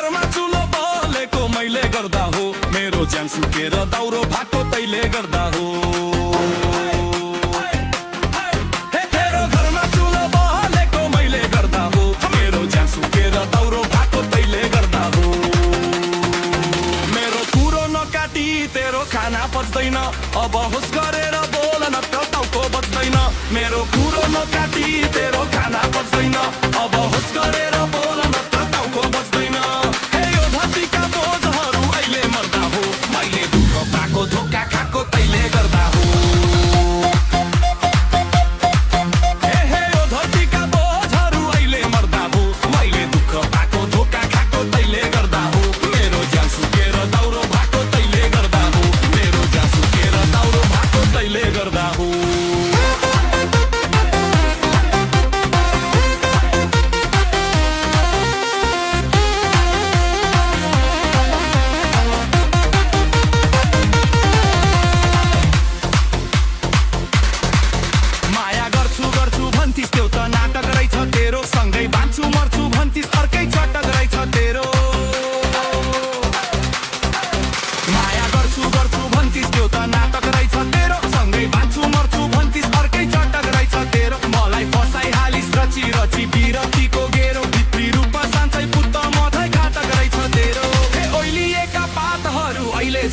घरमा चुलो बलेको मैले गर्दा हो मेरो ज्यान सुकेर दाउरो भएको तैले गर्दा हो तेरो घरमा चुलो बलेको मैले गर्दा हो मेरो ज्यान सुकेर दाउरो भएको तैले गर्दा हो मेरो कुरो नकाटी तेरो खाना पच्दैन अब होस गरेर बोल न त टाउको बच्दैन मेरो कुरो नकाटी तेरो खाना पच्दैन अब होस गरेर बोल न त टाउको बच्दैन हे यो धरतीका बोझहरू अहिले मर्दा हो मैले दुःख पाएको धोका खाएको तैले गर्दा हो हे यो धरतीका बोझहरू अहिले मर्दा हो मैले दुःख पाएको धोका खाएको तैले गर्दा हो मेरो ज्यान सुकेर दाउरो भएको तैले गर्दा हो मेरो ज्यान सुकेर दाउरो भएको तैले गर्दा हो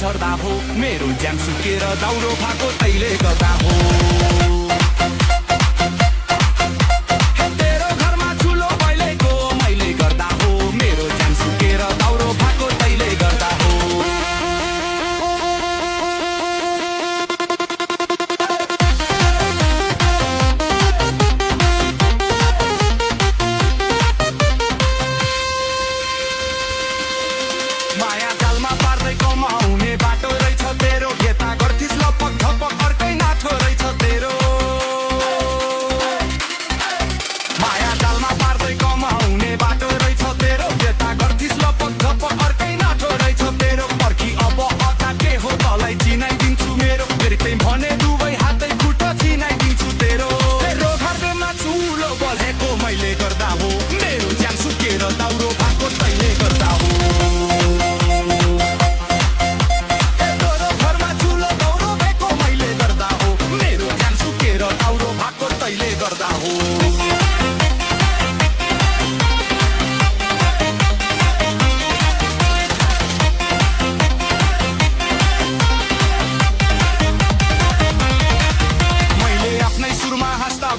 झर्दा हो मेरो ज्यान सुकेर दाउरो भएको तैले गर्दा हो तेरो घरमा चुलो बलेको मैले गर्दा हो मेरो ज्यान सुकेर दाउरो भएको तैले गर्दा हो माया जालमा पार्दै कमाउने बाटो रहेछ तेरो घेता गर्थिस् लपक झपक अर्कै नाथो रहेछ तेरो माया जालमा पार्दै कमाउने बाटो रहेछ तेरो घेता गर्थिस् लपक झपक अर्कै नाथो रहेछ तेरो पर्खी अब अता के हो तलाई चिनाइदिन्छु मेरो फेरि त्यही भने दुवै हातै खुट्टा चिनाइदिन्छु तेरो तेरो घरमा चुलो बलेको मैले गर्दा हो मेरो ज्यान सुकेर दाउरो भएको तैले गर्दा हो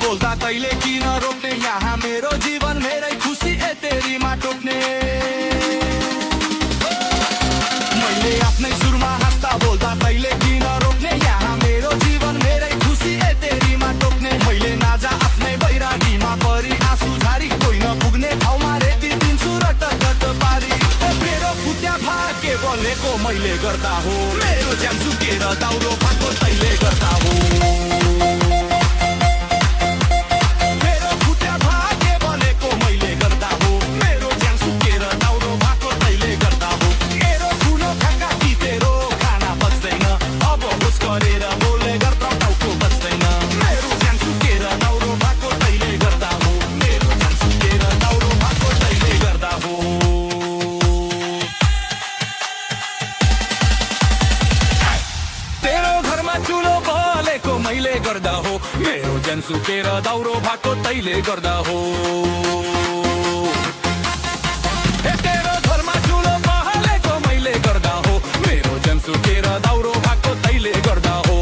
बोल्दा तैले किन रोक्ने यहाँ मेरो जीवन मेरै खुसी तेरीमा टोक्ने मैले आफ्नै सुरमा हाँस्दा बोल्दा तैले किन रोक्ने यहाँ मेरो जीवन मेरै खुसी तेरीमा टोक्ने मैले नाजा आफ्नै बैरागीमा परी आँसु झारी कोही नपुग्ने ठाउँमा रेती दिन्छु रट पारी मेरो फुट्या भाग्य बलेको मैले गर्दा हो मेरो ज्यान सुकेर दाउरो भएको तैले गर्दा हो मैले गर्दा हो मेरो ज्यान सुकेर दाउरो भएको तैले गर्दा हो तेरो घरमा चुलो बलेको मैले गर्दा हो मेरो ज्यान सुकेर दाउरो भएको तैले गर्दा हो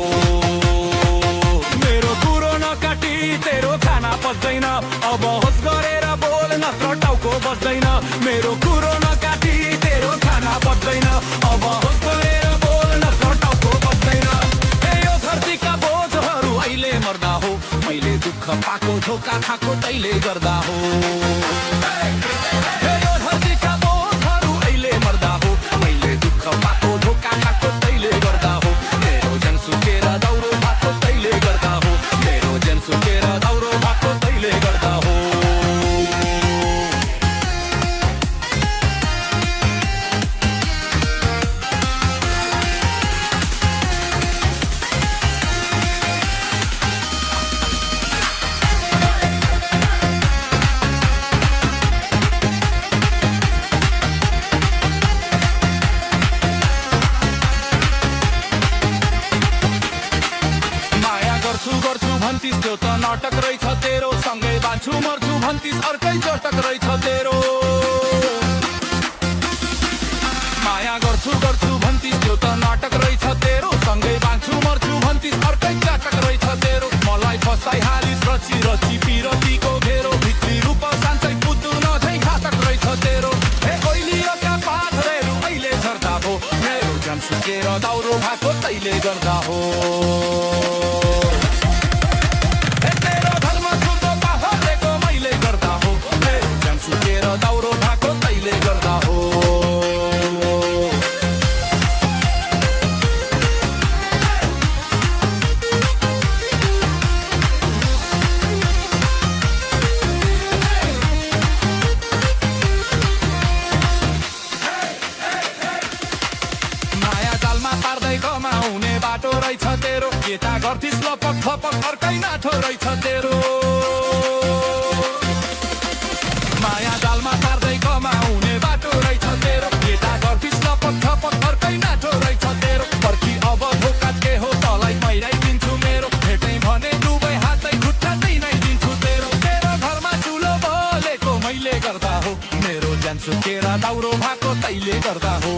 मेरो कुरो नकाटी तेरो खाना पच्दैन अब होस गरेर बोल नत्र टाउको बस्दैन मेरो कुरो नकाटी तेरो खाना पच्दैन अब होस गरेर बोल नत्र टाउको बस्दैन यो धरतीका बोझहरू अहिले मर्दा हो मैले दुःख पाएको धोका खाएको तैले गर्दा हो यो धरतीका बोझहरू अहिले मर्दा हो मैले दुःख पाएको धोका खाएको तैले गर्दा हो मेरो ज्यान सुकेर दाउरो भएको तैले गर्दा हो मेरो ज्यान सुकेर दाउरो भएको तैले गर्दा हो गर्छु गर्छु भन्तिस त्यो त नाटक रहेछ तेरो सँगै बाँच्छु मर्छु भन्तिस अर्कै नाटक रहेछ तेरो मलाई फसाइहालिस रची रची पिरतीको घेरो भित्री रूप साँच्चै पुतुल झै घातक रहेछ तेरो हे ओइलिएका पाथरहरू अहिले झर्दा हो मेरो ज्यान सुकेर दाउरो भएको तैले गर्दा हो दाउरो भएको तैले गर्दा हो माया जालमा पार्दै कमाउने बाटो रहेछ तेरो केटा गर्थिस् लपक थपक अर्कै नाठो रहेछ तेरो माया जालमा पार्दै कमाउने बाटो रहेछ तेरो केटा गर्थिस् लपक थपक अर्कै नाठो रहेछ तेरो पर्खी अब धोका के हो तँलाई मैराइदिन्छु मेरो भेटै भने डुबै हातै खुट्टा नै दिन्छु तेरो तेरो घरमा चुलो बलेको मैले गर्दा हो मेरो ज्यान सुकेर दाउरो भएको तैले गर्दा हो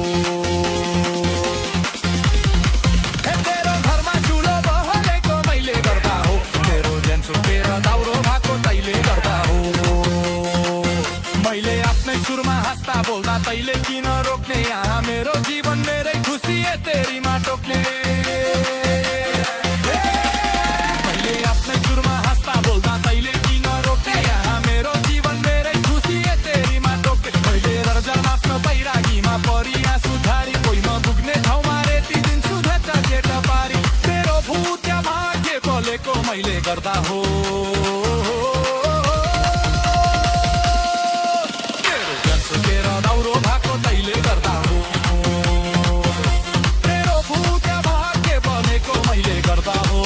तेरो घरमा चुलो बलेको मैले गर्दा हो मेरो ज्यान सुकेर दाउरो भएको तैले गर्दा हो मैले आफ्नै सुरमा हाँस्दा बोल्दा तैले किन रोक्ने यहाँ मेरो जीवन मेरै खुसी तेरीमा टोक्ने मैले आफ्नै सुरमा हाँस्दा बोल्दा तैले किन रोक्ने यहाँ मेरो जीवन मेरै खुसी तेरीमा टोक्ने मैले रर्जन आफ्नो बैरागीमा परि आँसु झारी कोहीमा पुग्ने ठाउँमा रेती दिन्छु भेट्टा केटा पारी तेरो भूत्या भाग्य बोलेको मैले गर्दा हो दाउरो भएको तैले गर्दा हो तेरो भूत्या भाग्य बनेको मैले गर्दा हो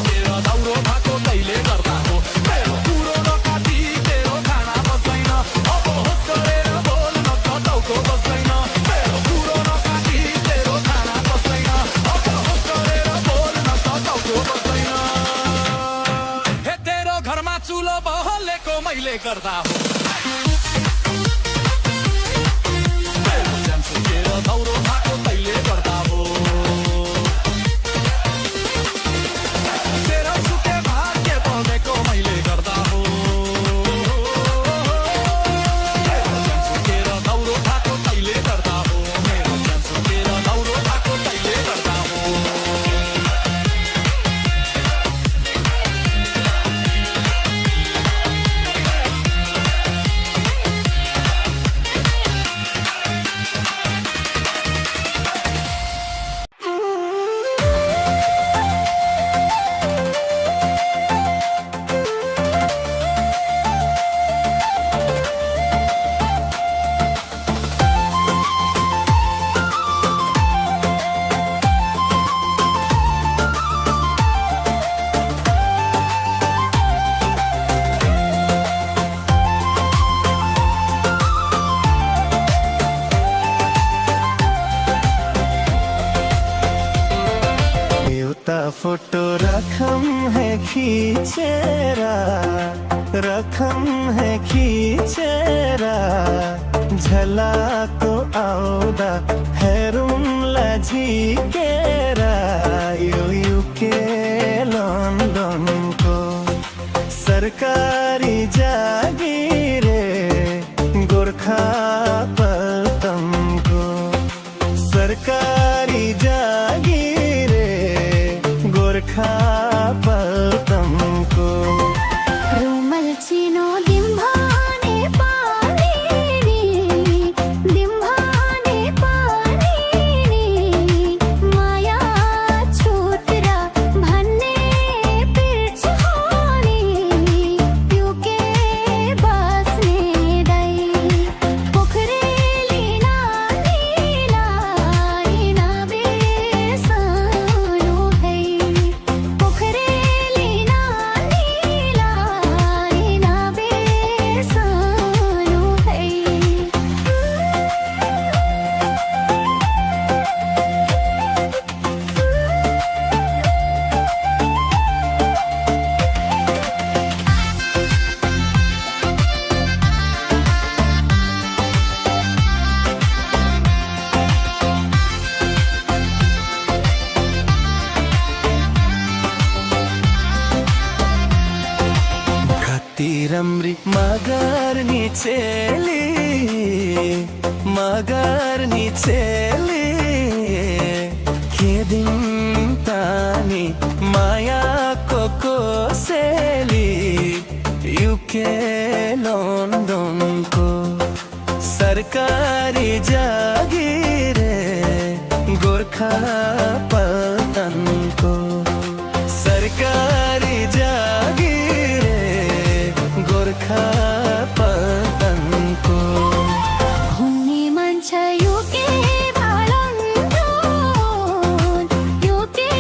मेरो दाउरो भएको तैले गर्दा हो मेरो कुरो नकाटी तेरो खाना बस्दैन अब होस गरेर बोल्न त टाउको बस्दैन मेरो कुरो नकाटी तेरो खाना बस्दैन अब होस गरेर बोल्न त टाउको बस्दैन घरमा चुलो बहलेको मैले गर्दा हो ज्यान सुकेर दाउरो भएको तैले गर्दा हो तेरो सुके भाग्य बनेको मैले गर्दा हो ज्यान सुकेर दाउरो भएको तैले गर्दा हो मेरो ज्यान सुकेर दाउरो भएको तैले गर्दा हो फोटो रखम है खींचेरा रखम है खींचेरा झलाको आउँदा हेरुमला झिकेरा यो के लन्डनको सरकारी जागिरे गोर्खा पल्टनको सरकारी जागिरे गोर्खा पल्टनको रुमल चिनो दिम्भाने पानी दिम्भाने पानी माया छुटरा भन्ने पिर्छ होनी युके बस्ने दाइ पोखरेली नानीलाई नबिर्सनु है पोखरेली नानीलाई मगरनी चेली मगरनी चेली खेदिन्तानी माया कोसेली युके लन्डन को सरकारी जागिरे गोरखा पतन को सरकारी जागिरे गोरखा पतन को घुम्ने मन छ युके भालन्टोन युके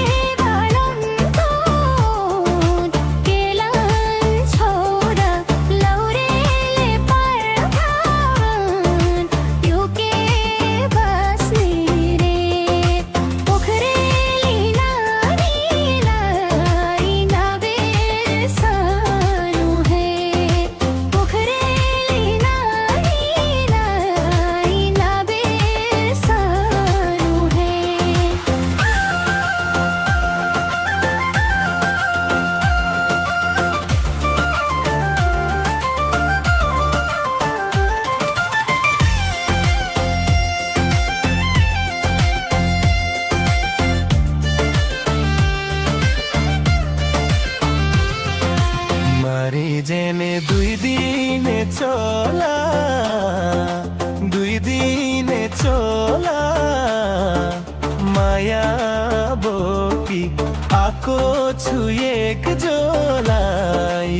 भालन्टोन केलन छोरा लौरेले पर्खावन युके बस्ने रे पोखरेली नानीलाई नबिर्सनु है पोखरेली नानीलाई नबिर्सनु है मरी जेने दुई दिने चोला दुई दिने चोला माया बोकी आको छु एक जोला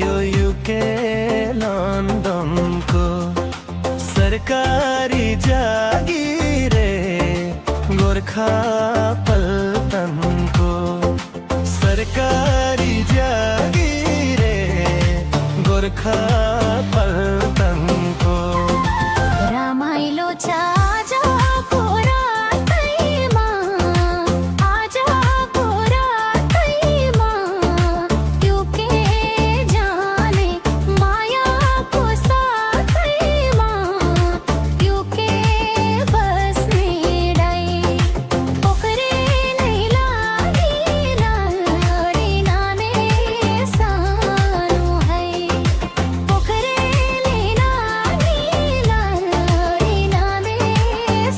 यो युके लन्डन को सरकारी जागिरे गोरखा पल्टन को सरकारी जागिरे गोरखा पल्टन को रमाइलो छ आजको रातैमा आजको रातैमा युके जाने मायाको साथैमा युके बस्ने रै पोखरेलै लागिलाई नामे सानो है पोखरेली नानीलाई नामे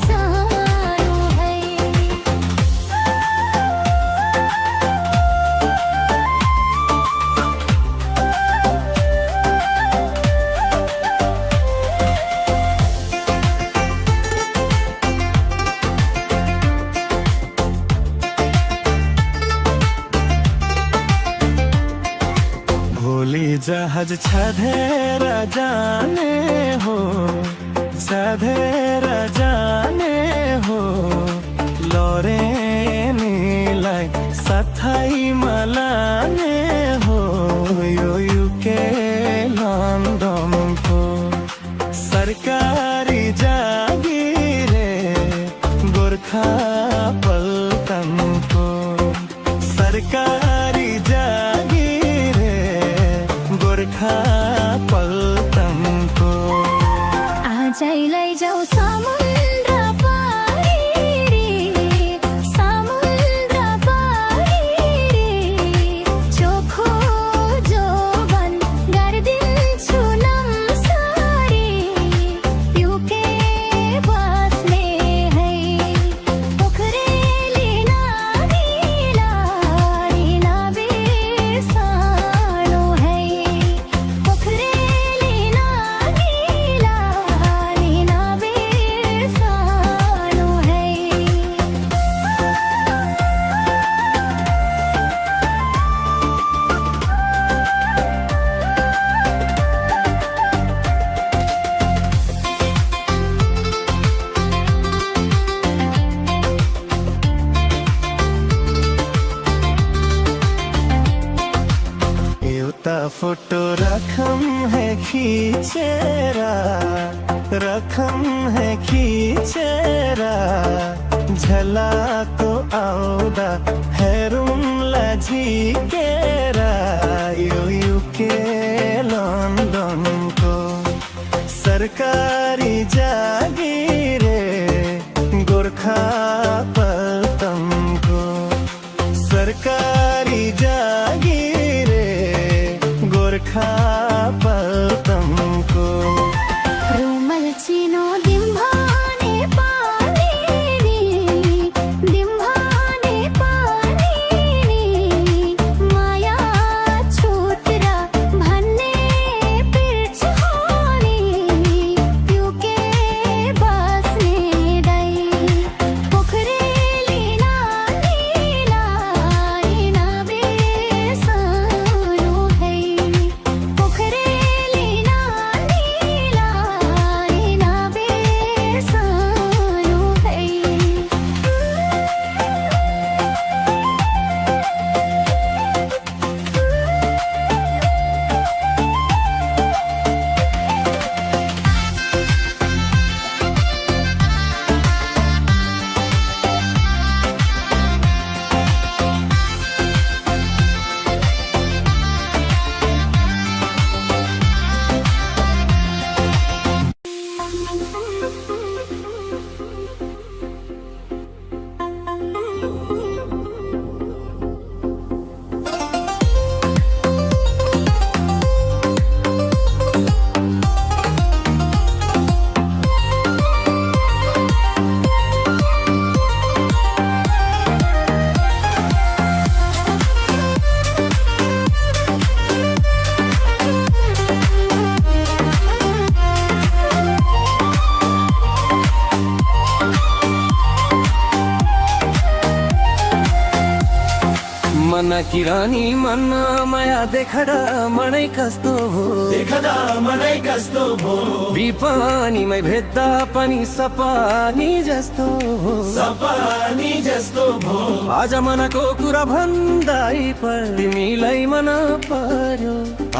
सानो है भोली जहाज छधेर जाने हो छधेर जाने हो लरेनीलाई साथै मलाने हो यो युके लन्डन को सरकारी जागिरे गोरखा पल्टन को सरकारी जागिरे गोरखा पल्टन को आजैलाई जाऊ समुद्र पारी समुद्र पारी चोखो जोवन गरिदिन्छु नमसारी युके बस्ने है पोखरेली नानीलाई नबिर्सनु है पोखरेली नानीलाई नबिर्सनु है एउटा फोटो रखम है खिचेरा रखम है खिचेरा झलाको आउँदा हेरौँला झिकेरा यो युके लन्डनको सरकारी जागिरे गोरखा पल्टनको सरकारी जागिरे गोरखा पल्टन किरानी मन माया देखडा मनै कस्तो हो देखदा मनै कस्तो भो विपानीमै भेट्दा पनि सपानी जस्तो हो सपानी जस्तो भो आज मनको कुरा भन्दै पर तिमीलाई मन पर्यो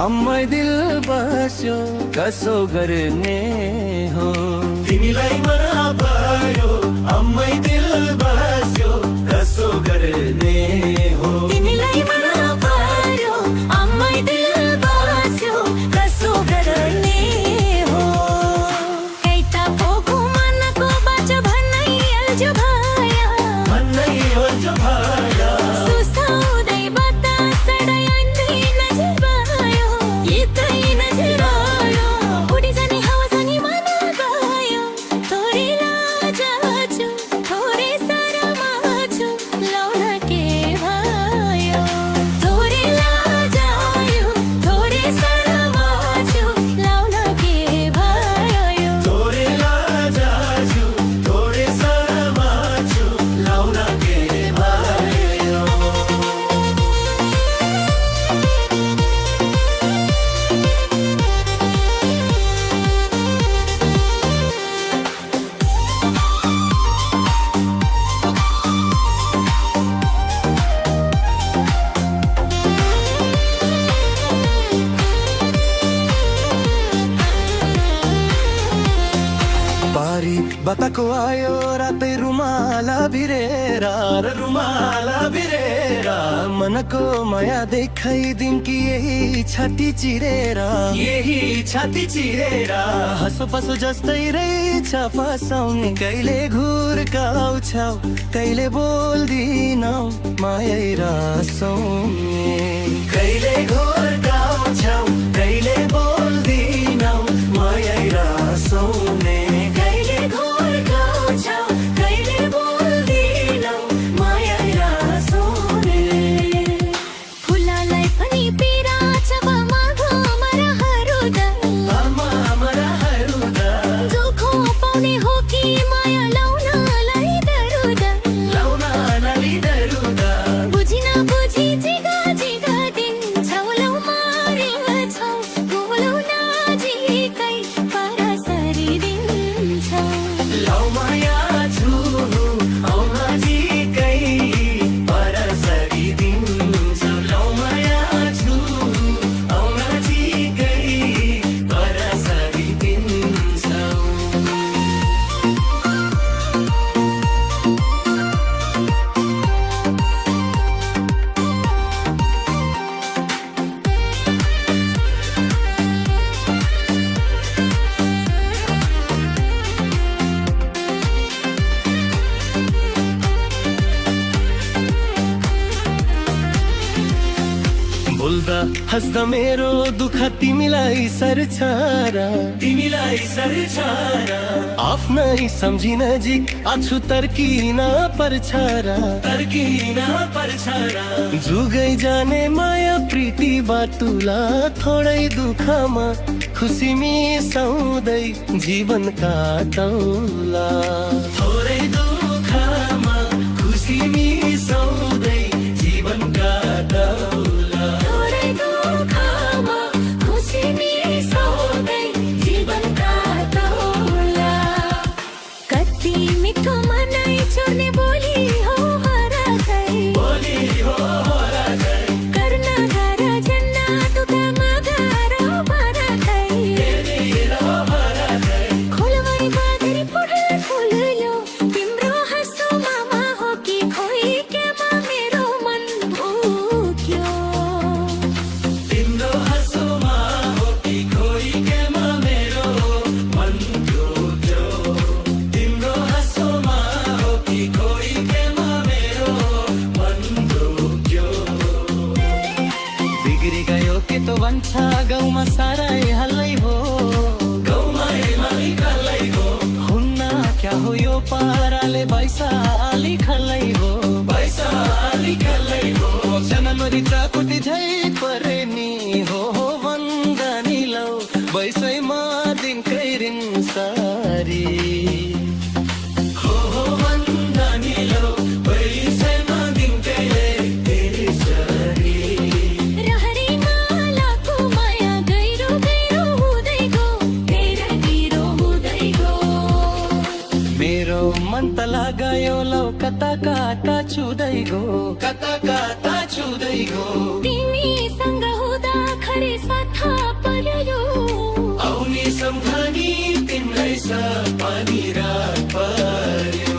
अम्मै दिल बस्यो कसो गर्ने हो तिमीलाई मन पर्यो अम्मै दिल बस्यो कसो गर्ने हो तिमीलाई मन पर्यो अम्मै दिल बस्यो कसो गर्ने हो कही त पोको मनको बाचा भन्नै अल्झो भयो भन्नै अल्झो भयो सुसाउँदै बतास सडाइँदै नजर भयो यतै नजर आयो उडी जाने हावासँगै मन गयो थोरै लाज छु थोरै शरम छु लाउन के भयो थोरै लाज आयो थोरै शरम छु लाउन के भयो थोरै लाज छु थोरै शरम छु लाउन के भयो पारी बताको आयो रातै रुमाला भिरेर र रुमाला भिरेर मनको माया देखाइदिम कि यही छाती चिरेर यही छाती चिरेर हसो पसो जस्तै रहेछ फसाउने कहिले घुर्काउँछौ कहिले बोल्दिनौ मायै रसाउने कहिले घोर्काउँछौ कहिले बोल्दिनौ मायै रसाउने कहिले घोर्काउँछौ कहिले बोल्दिनौ माया रसाउने फुललाई पनि पिराछ माघो मरहरू अमरहरू दुःख पाउने हो कि माया लाउनलाई दरुदा लाउनलाई दरुदा बुझी नबुझी जिगा जिगा दिन्छौ लौ मारिन्छौ गोलौ नजिकै परसरी दिन्छौ लौ माया छु औ नजिकै परसरी दिन्छौ लौ माया छु औ नजिकै परसरी दिन्छौ बोल्दा हस्दा मेरो दुःख तिमीलाई सर्छ र तिमीलाई सर्छ र आफ्नै सम्झी नजिक आछु तर्किन पर्छ र तर्किन पर्छ र जुगै जाने माया प्रीति बाटुला थोरै दुःखमा खुसी मिसाउँदै जीवन काटौला थोरै दुःखमा खुसी मिसाउँदै जीवन काटौला थोरै दुःखमा खुसी मिसाउँदै जीवन काटौला कति मिठो मनै छोड्ने बोली हो हरादै बोली हो राजै गर्न घर जन्ना दुःखमा घर भरादै तेरेर राजै खोलवै बादरी फुल फुल्यो तिम्रो हाँसो मामा हो कि खोइ केमा मेरो मन भुक्यो तिम्रो हाँसोमा हो कि खोइ केमा मेरो मन ढोक्यो तिम्रो हाँसोमा हो कि खोइ केमा मेरो मन ढोक्यो बिग्री गयो के तो भन्छ गाउँमा सारै हल्लै हो गाउँमा मालिकलाई हो हुन्न क्या हो यो पाराले वैशाली खल्लै हो वैशाली खल्लै हो जनवरी त्राकुटी झै परे नि हो वन्दनी लौ वैसैमा दिनकै रिन सारी हो वन्दनी लौ वैसैमा दिनकै तेरी सरी कता काटा छुदै गो कता कता छुदै गो तिमीसँग हुँदा खरे साथा पर्यो आउने सम्झनी तिम्रै सपनी रात पर्यो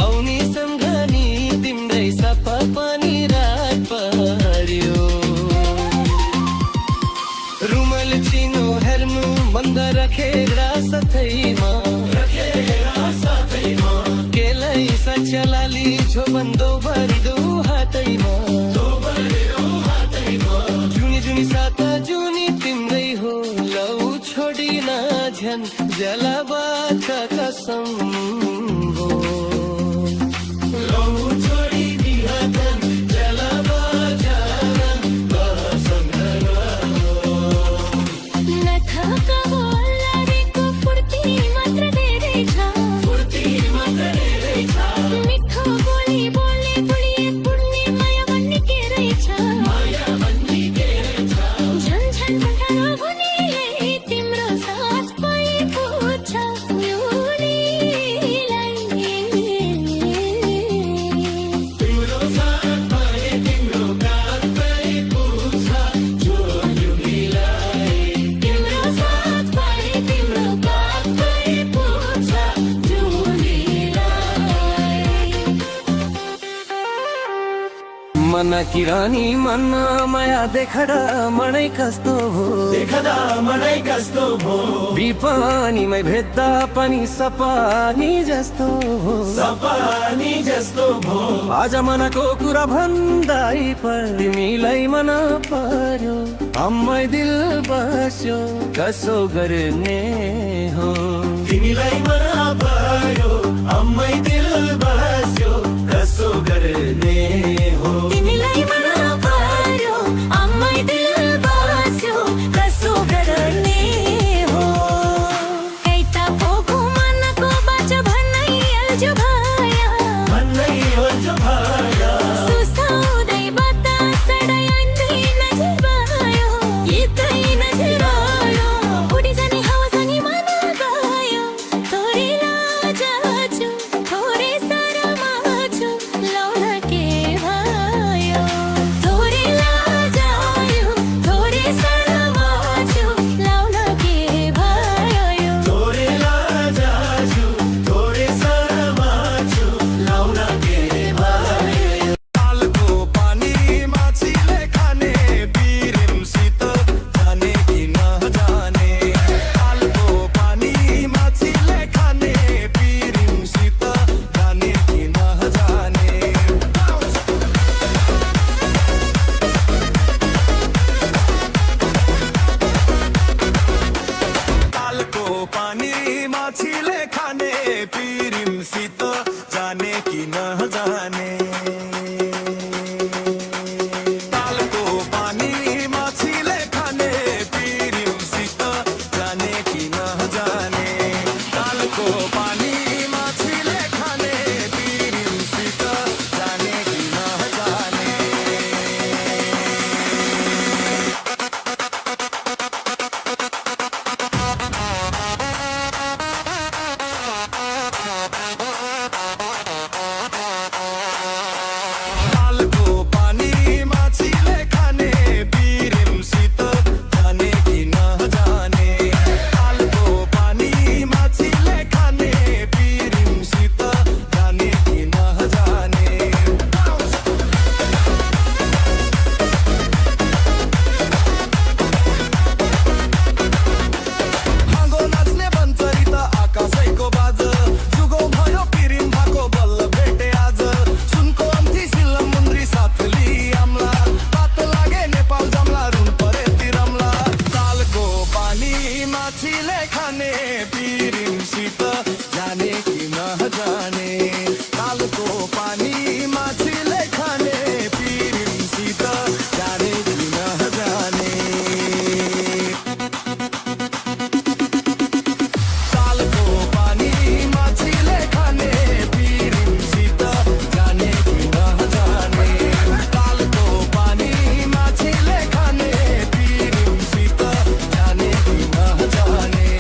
आउने सम्झनी तिम्रै सपनी रात पर्यो रुमल चिनो हेर्नु बन्द राखेर साथैमा केलाई सचलाली छोबन्दो भरिदो हातैमा जुनी जुनी साता जुनी तिम्रै हो लौ छोडिन झ्यान जलाबाट कसम हो लौ छोडिदिया झन् जलाबाट कसम नथकाबो अल्लारेको फुर्ती मात्र धेरै छ फुर्ती मात्र धेरै छ मिठो बोली बोले बुढी पुण्य माया भन्ने के रहेछ माया भन्ने के रहेछ झन् झन् भन्ठारो भुनीले तिम्रो साथ पाएको छ तिम्रो साथ पाए तिम्रो कात पाएको छ जुलीलाई तिम्रो साथ पाए तिम्रो कात पाएको छ जुलीलाई मन किरानी मन माया देखाडा मनै कस्तो हो देखदा मनै कस्तो भो बिपानीमै भेट्दा पनि सपानी जस्तो हो सपानी जस्तो भो आज मनको कुरा भन्दै पर तिमीलाई मन पर्यो अम्मै दिल बस्यो कसो गर्ने हो तिमीलाई मन पर्यो अम्मै दिल बस्यो कसो गर्ने हो तिमीलाई मन पर्यो अम्मै दिल बस्यो कसो गर्ने हो कैता पोको मनको बाचा भन्नै अल्झो भाया भन्नै अल्झो भाया सुसाउँदै बतासडै अन्धी नजिर भयो यतै नजिर आयो उडी जाने हावा जाने मन गयो थोरै लाजाछु थोरै शरमाछु लौला के भयो थोरै लाजायो थोरै शरमाछु लौला के भयो थोरै लाजाछु थोरै शरमाछु लाउन के भयो तालको पानी माछीले खाने बिरिमसित जाने कि नजाने तालको पानी माछीले खाने बिरिमसित जाने कि नजाने तालको पानी माछीले खाने बिरिमसित जाने कि नजाने तालको पानी माछीले खाने बिरिमसित जाने कि नजाने तालको पानी माछीले खाने बिरिमसित जाने कि नजाने तालको पानी माछीले खाने बिरिमसित जाने कि नजाने तालको पानी माछीले खाने बिरिमसित जाने कि नजाने हाँगो नाच्ने बन्छरी त आकाशैको बाज जुगो भयो पिरिम भएको बल्ल भेटे आज सुनको अन्ती सिल्ल मुन्द्री साथली आम्ला पात लागे नेपाल जम्ला रुन परे तिरम्ला तालको पानी माछीले खाने पिरिमसित जाने कि नजाने तालको पानी माछीले खाने पिरिमसित जाने कि नजाने तालको पानी माछीले खाने बिरिमसित जाने कि नजाने तालको पानी माछीले खाने बिरिमसित जाने कि नजाने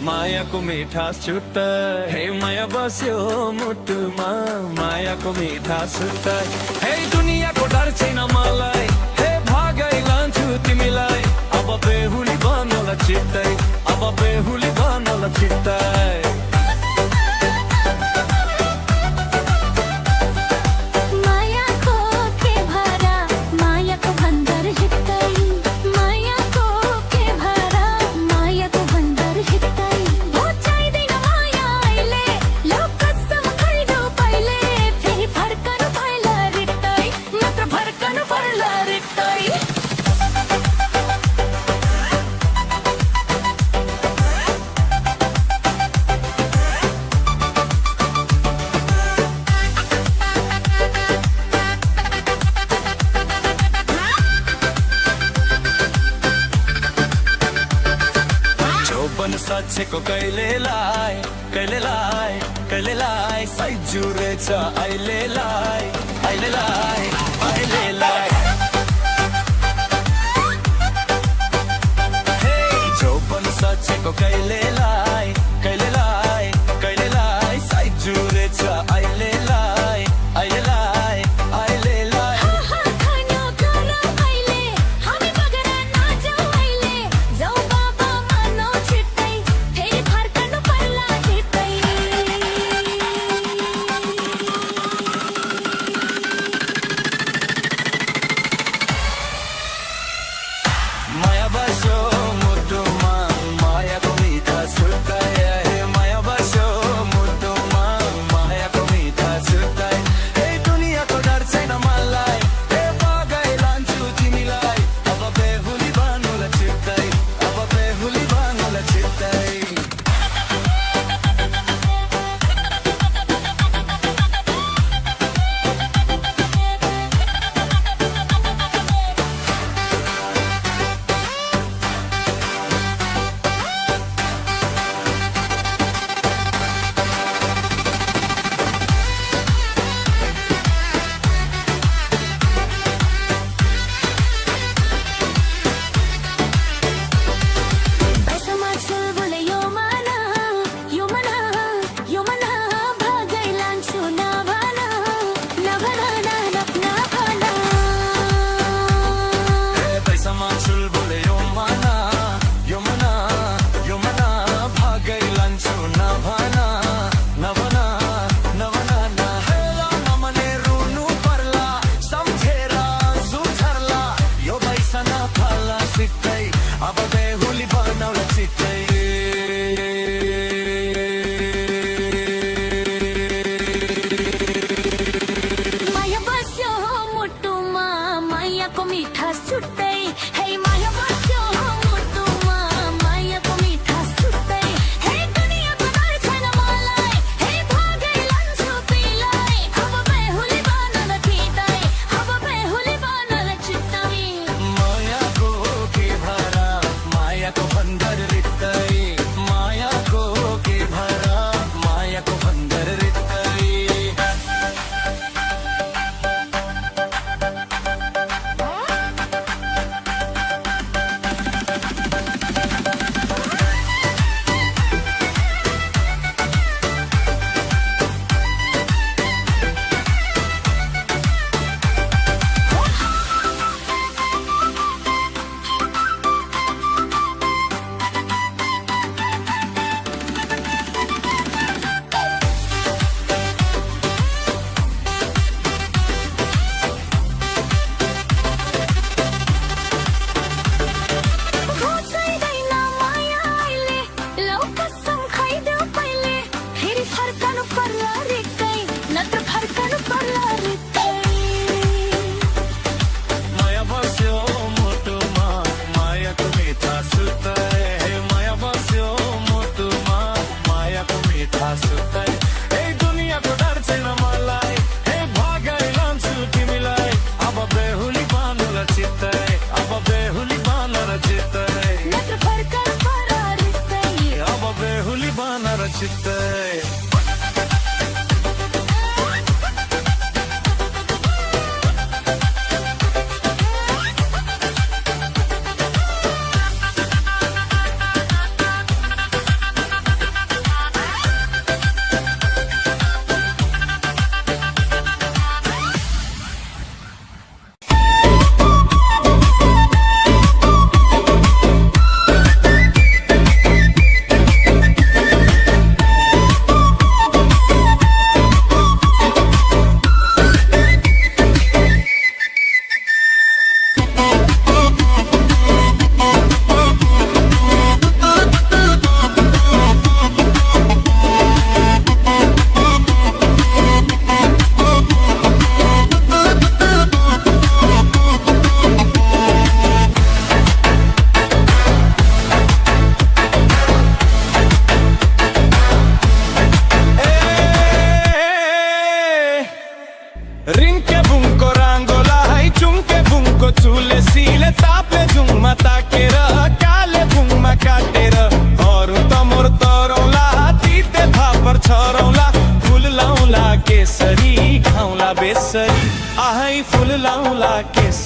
मायाको मिठास छुट्टै हे माया बस्यो मुटुमा मायाको मिठास छुट्टै हे दुनियाँको डर छैन मलाई हे भागै लान्छु तिमीलाई अब बेहुली बनौला छिट्टै अब बेहुली बनौला छिट्टै मायाको के भरा मायाको भन्दर हिट्दै मायाको के भरा मायाको भन्दर हिट्दै भो चाहिँदैन माया अहिले लो कसम खैरो पहिले फेरि फर्कनु पर्ला रिट्टै मात्र फर्कनु पर्ला रिट्टै चौबन साँचेको कहिलेलाई कहिलेलाई कहिलेलाई सही जुरेछ अहिलेलाई अहिलेलाई अहिलेलाई हे चौबन साँचेको कहिलेलाई कहिलेलाई कहिलेलाई सही जुरेछ अहिलेलाई अहिलेलाई अहिलेलाई खानु खानु अहिले हामी बगेर नाचौँ अहिले जाऊ बाबा मानौ छिट्टै फेरि फर्कनु पर्ला छिट्टै माया बस्यो मुटुमा मायाको मिठास छुट्टै हे माया बस्यो मुटुमा मायाको मिठास छुट्टै हे दुनियाँको डर छैन मलाई हे बगाइ लान्छु तिमीलाई अब बेहुली बनौला छिट्टै अब बेहुली बनौला छिट्टै पैसामा चुलबुले यो मना यो मना यो मना भागै लान्छु नभन नभन नभन हे पैसामा चुलबुले यो मना यो मना यो मना भागै लान्छु नभन नभन नभन नहेला नमने रुनु पर्ला सम्झेर सुझर्ला यो पैसा नफल्ला सिक्दै अब बेहुली बनौला छिट्टै माया बस्यो मुटुमा मायाको मिठास छुट्टै हे माया बस्यो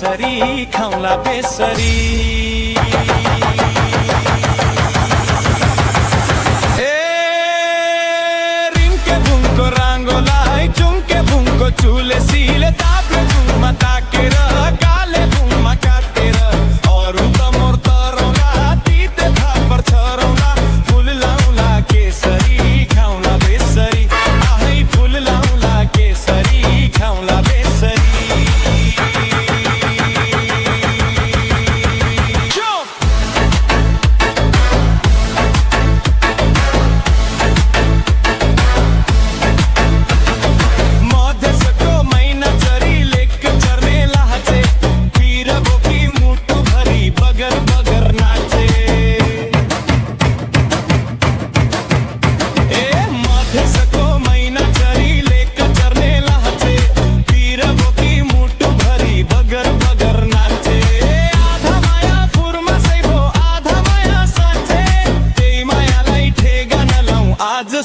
बेसरी खाउँला बेसरी चुले सिले ताप्ले घुममा ताकेर काले घुममा काटेर अरू त मोर तरौला तिते थापर छरौला फुल लाउला केसरी खाउँला बेसरी आहै फुल लाउला केसरी खाउँला बेसरी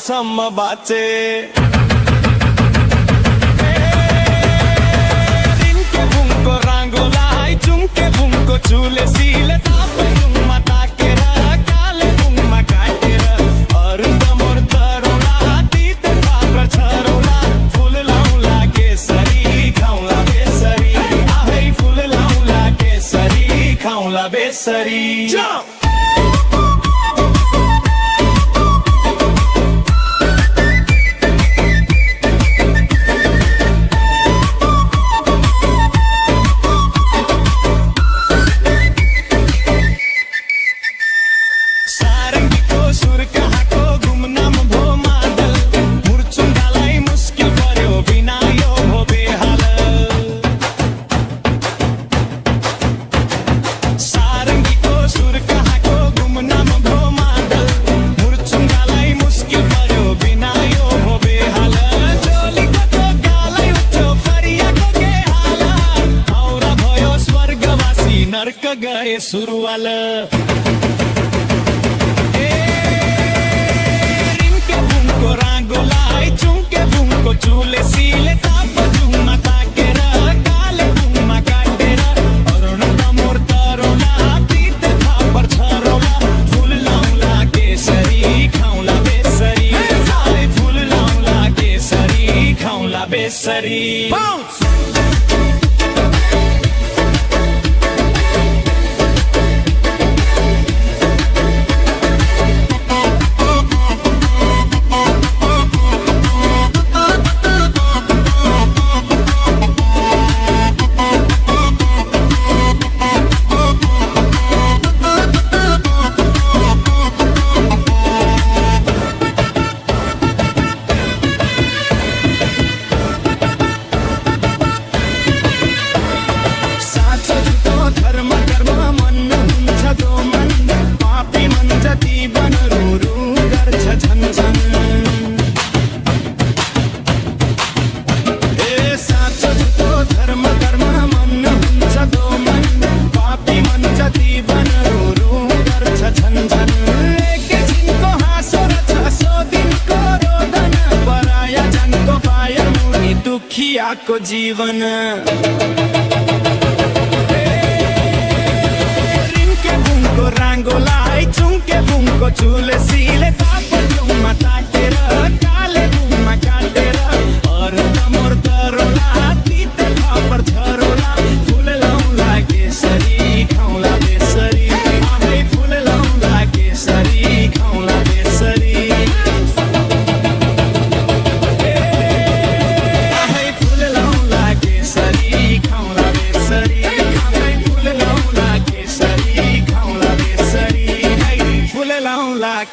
सम्म बाचे रिन्के बुङको राङ्गोलाई चुङ्के बुङको चुले सिले ताप्ले घुममा ताकेर काले घुममा काटेर अरू त मोर तरौला तिते थापर छरौला फुल लाउला केसरी खाउँला बेसरी आहै फुल लाउला केसरी खाउँला बेसरी नर्क गए सुरुवाल रिन्के बुङको राङ्गोलाई चुङ्के बुङको चुले सिले ताप जुङमा ताकेर काले बुङमा काटेर अरुण त मोर तरौला तिते थापर छरौला फुल लाउला केसरी खाउँला बेसरी फुल लाउला केसरी खाउँला बेसरी दुखियाको जीवन रिन्के बुङको राङ्गोलाई चुङ्के बुङको चुले सिले ताप जुङमा ताकेर काले बुङमा काटेर अरू त मोर तरौला तिते थापर छरौला फुल लाउला केसरी खाउँला बेसरी आमै फुल लाउला केसरी खाउँला बेसरी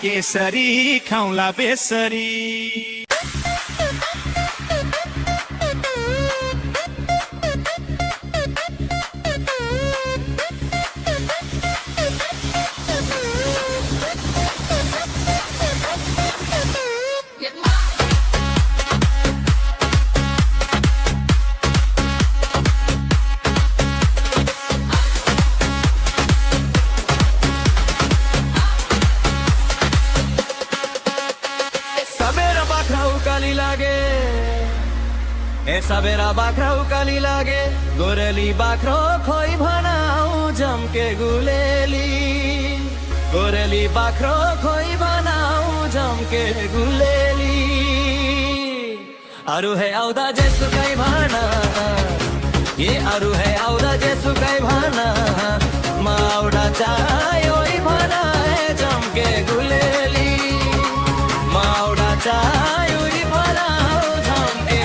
केसरी खाउँला बेसरी सबेरा बाख्रा उकाली लागे गोरेली बाख्रो खोइ भनाऊ जम्के गुलेली गोरेली बाख्रो खोइ भनाऊ जम्के गुलेली अरू है आउँदा जेसुकै भन ये अरू है आउँदा जेसुकै भन माउडा चायो भन जम्के गुलेली माउडा चायो भनाऊ जम्के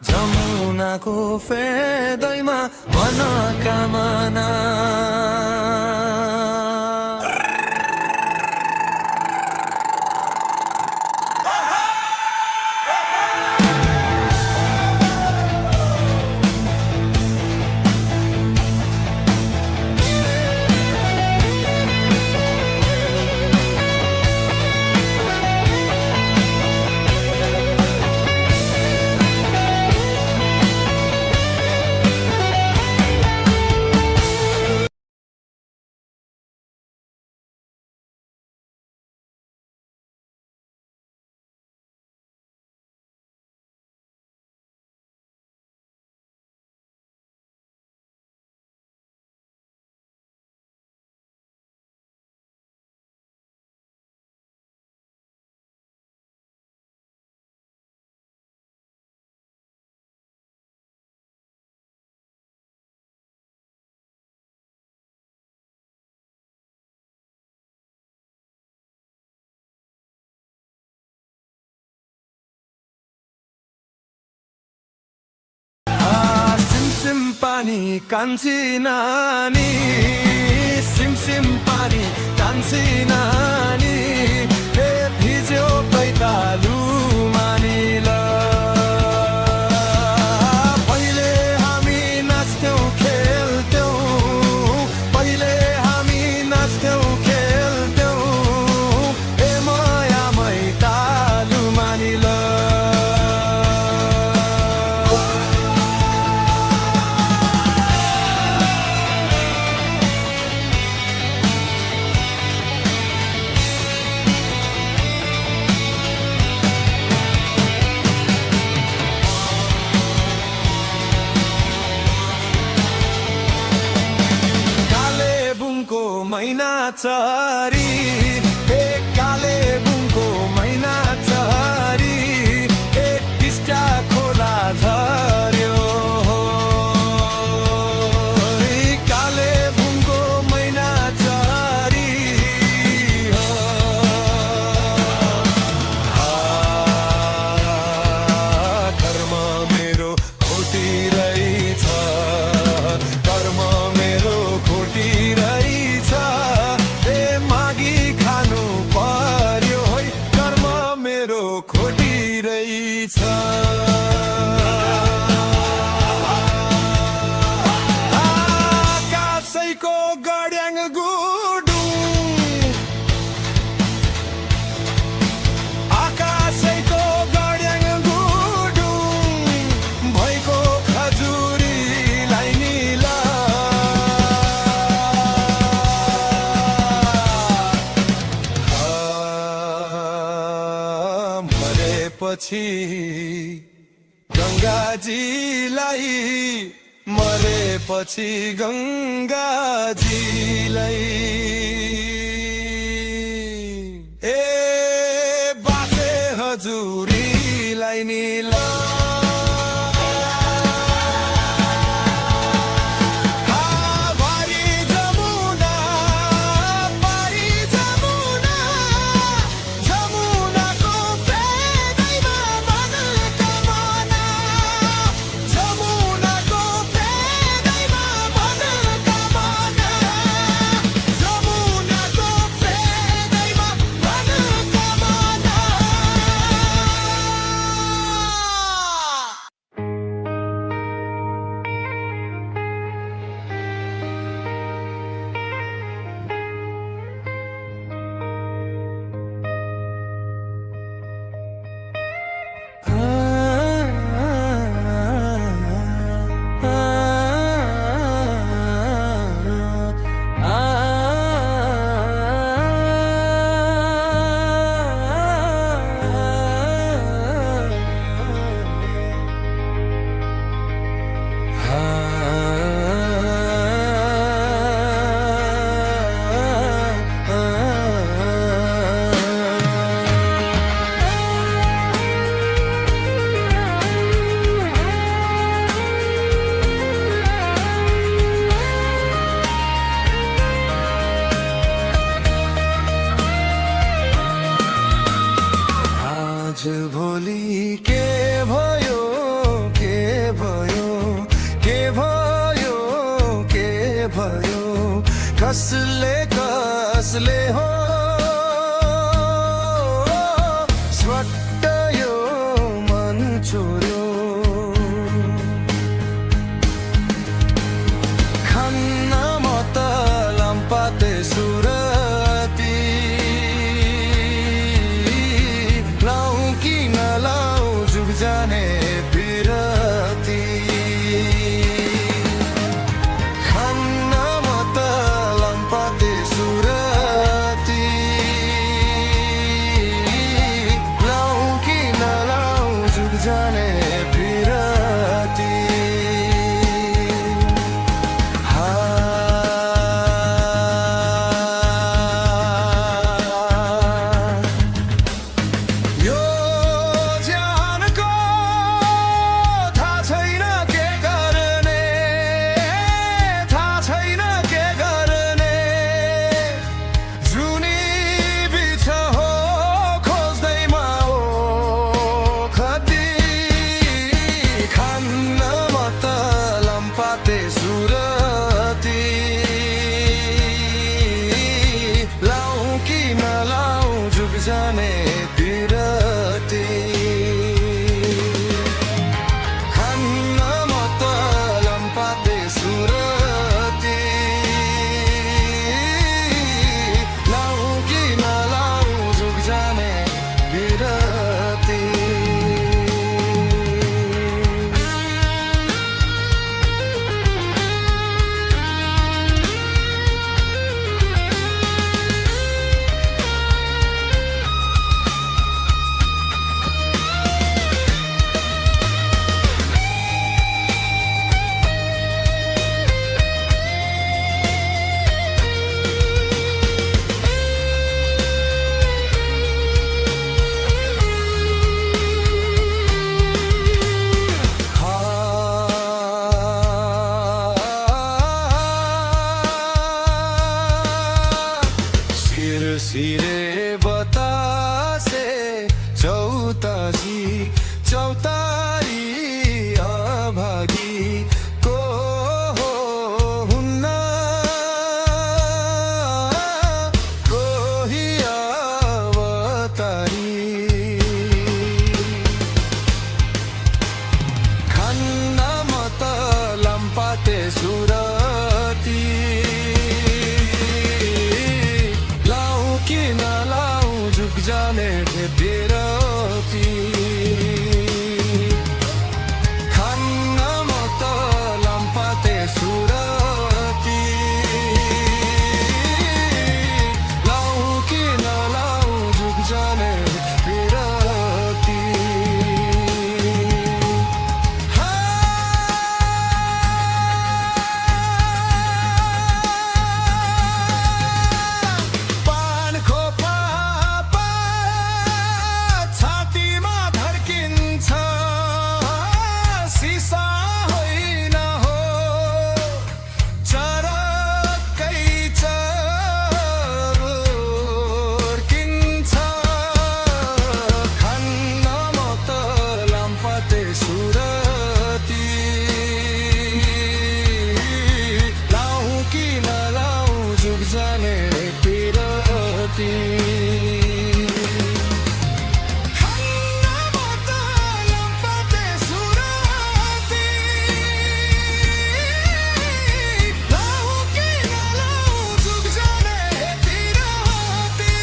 जमुनाको फेदैमा मनोकामना सिमसिम पानी कान्छी नानी सिमसिम पानी कान्छी नानी हे भिज्यो पैतालु मानिला पहिले हामी नाच्थ्यौं खेल्थ्यौं पहिले हामी नाच्थ्यौं खेल्थ्यौं ए माया मैतालु मानिला मैना चरी एक कालेबुङको मैना चरी एक टिस्टा खोला झर्यो कालेबुङको मैना चरी कर्म मेरो खोटिरहेछ कर्म मेरो खोटिरहेछ खोटिरहेछ आकाशैको गड्याङ गुडुङ आकाशैको गड्याङ गुडुङ भैको खजुरीलाई निला पछि गङ्गाजीलाई मरेपछि गङ्गाजीलाई ए बाजे हजुरीलाई निला आज भोलि के भयो के कसले कसले हो स्वट्ट यो मन चोर्यो खन्न म त लम्पाते सुरती लाउ कि नलाउ जुग जाने बिरती खन्न म त लम्पाते सुरती लाउ कि नलाउ जुग जाने बिरती यो ज्यानको थाहा छैन के गर्ने थाहा छैन के गर्ने जुनी बिछ हो खोज्दैमा हो खती खान्न म त लम्पाते सुरती लाउ कि नलाउ जुग जाने बिरती खान्न म त लम्पाते सुरती लाउ कि नलाउ जुग जाने बिरती सिर सिरे बतासे चौतारी चौतारी अभागी को हुन्न कोही अवतारी खन्न म त लम्पाते सुरती लाउ कि नलाउ जुग जाने बिरती खन्न म त लम्पाते सुरती लाउ कि नलाउ जुग जाने बिरती पानको पापा छातीमा धड्किन्छ सिसा होइन हो चरक्कै चुर्किन्छ खन्न म त लम्पाते सुरती लाउ कि नलाउ जुग जाने बिरती खन्न म त लम्पाते सुरती लाउ कि नलाउ जुग जाने बिरती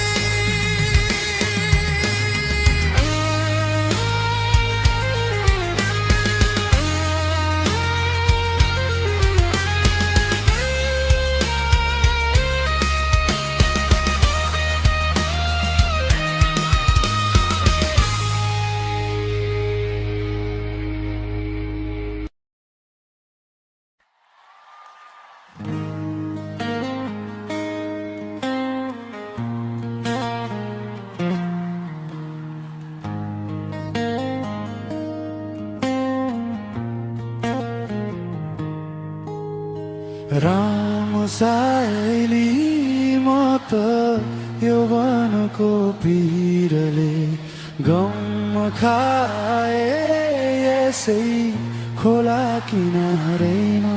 राम साइली म त यौवनको पिरले गम खाए यसै खोला किनारेमा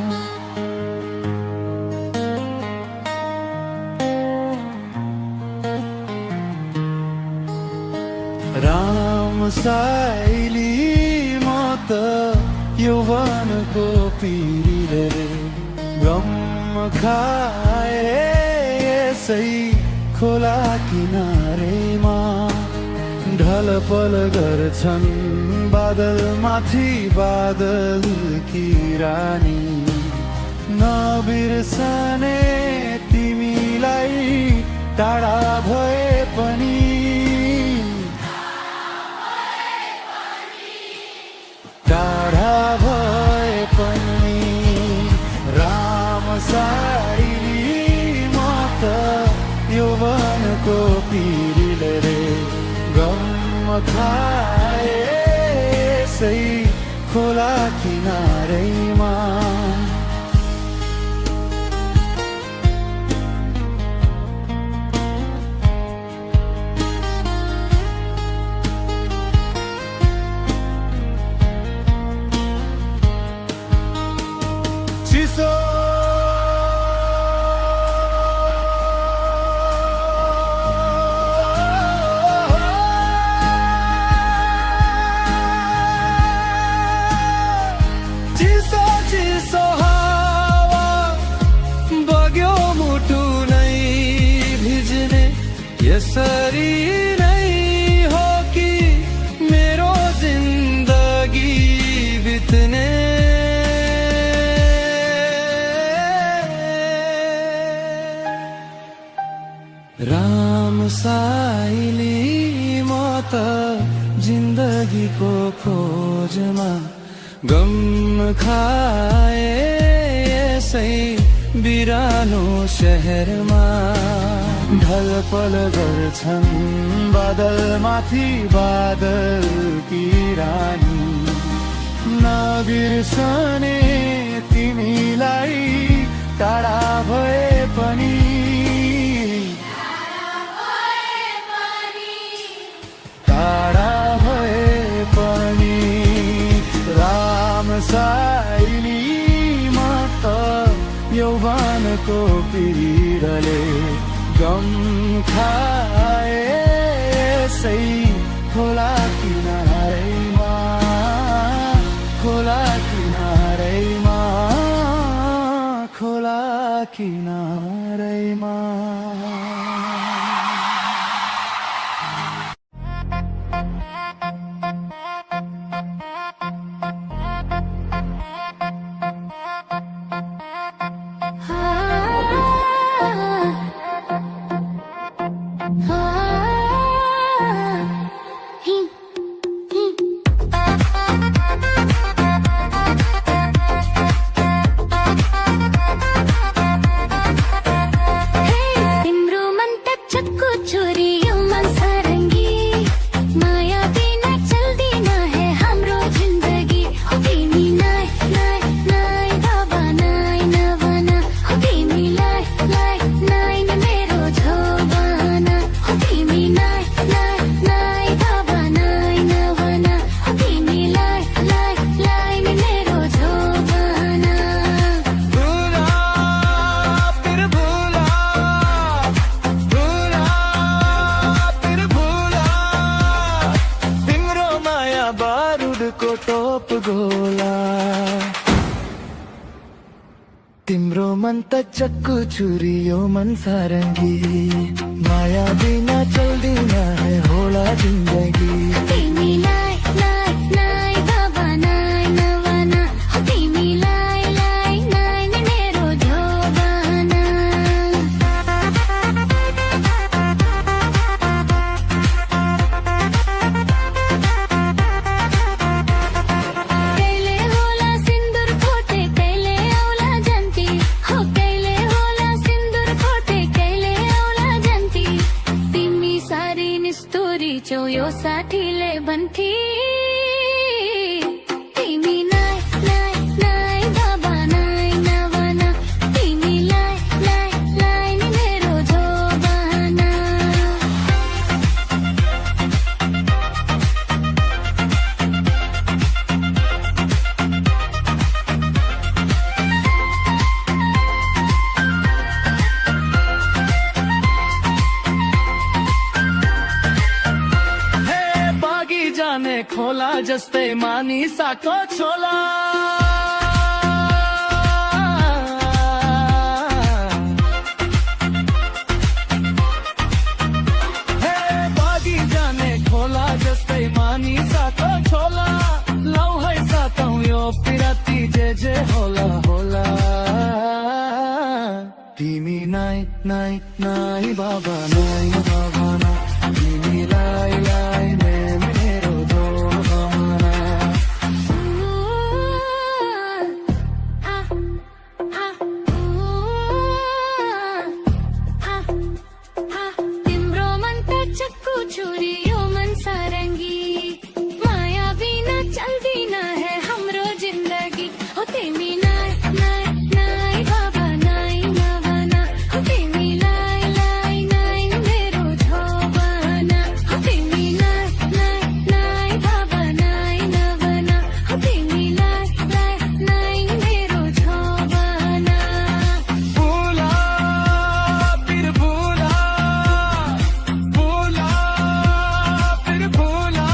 राम साइली म त यौवनको पिरीले गम खाए यसै खोला किनारेमा ढलपल गर्छन् बादल माथि बादल की रानी नबिर्सने तिमीलाई टाढा भए पनि टाढा भए पनि राम साइली म त यौवनको पिरीले गम खाए यसै खोला किनारैमा चिसो चिसो चिसो हावा बग्यो मुटु नै भिज्ने यसरी नै हो कि मेरो जिन्दगी बित्ने राम साइली म त जिन्दगीको खोजमा गम खाए यसै बिरानो शहरमा ढलपल गर्छन् बादल माथि बादल की रानी नबिर्सने तिमीलाई टाढा भए पनि टाढा भए पनि राम साइली म त यौवनको पिरीले गम खाए यसै खोला किनारैमा खोला किनारैमा खोला किनारैमा बारुदको टोप गोला तिम्रो मन त चक्कु छुरी यो मन सारंगी माया बिना चल्दिन है होला जिन्दगी तिमीलाई लाई लाई बाबा नाइ नवाना तिमीलाई लाई लाई मेरो जोबाना कैले होला सिन्दुर खोटे कैले औला जन्ती हो कैले होला सिन्दुर खोटे कैले औला जन्ती तिमी सारी निस्तुरी छौ यो साथीले भन्थे तिमी नाइ नाइ नाइ बाबा नाइ नवाना तिमीलाई लाई लाई मेरो जोबाना हे खोला जस्तै मानिसाको छोला हे बागी जाने खोला जस्तै मानिसाको छोला लौ है सातौं यो पिराती जे होला होला तिमी नाइ नाइ नाइ बाबा नाइ बाबा ना तिमी लाई लाई मेरो धोमाना तिम्रो मन त चक्कु छुरी यो मन सारंगी माया बिना चल्दिन है हाम्रो जिन्दगी हो तिमी नाइ नाइ नाइ बाबा नाइ नभना हो तिमी लाई लाई नाइ मेरो झोबाना हो तिमी नाइ नाइ नाइ बाबा नाइ नभना हो तिमी लाई लाई नाइ मेरो झोबाना भूला फिर भूला भूला फिर भूला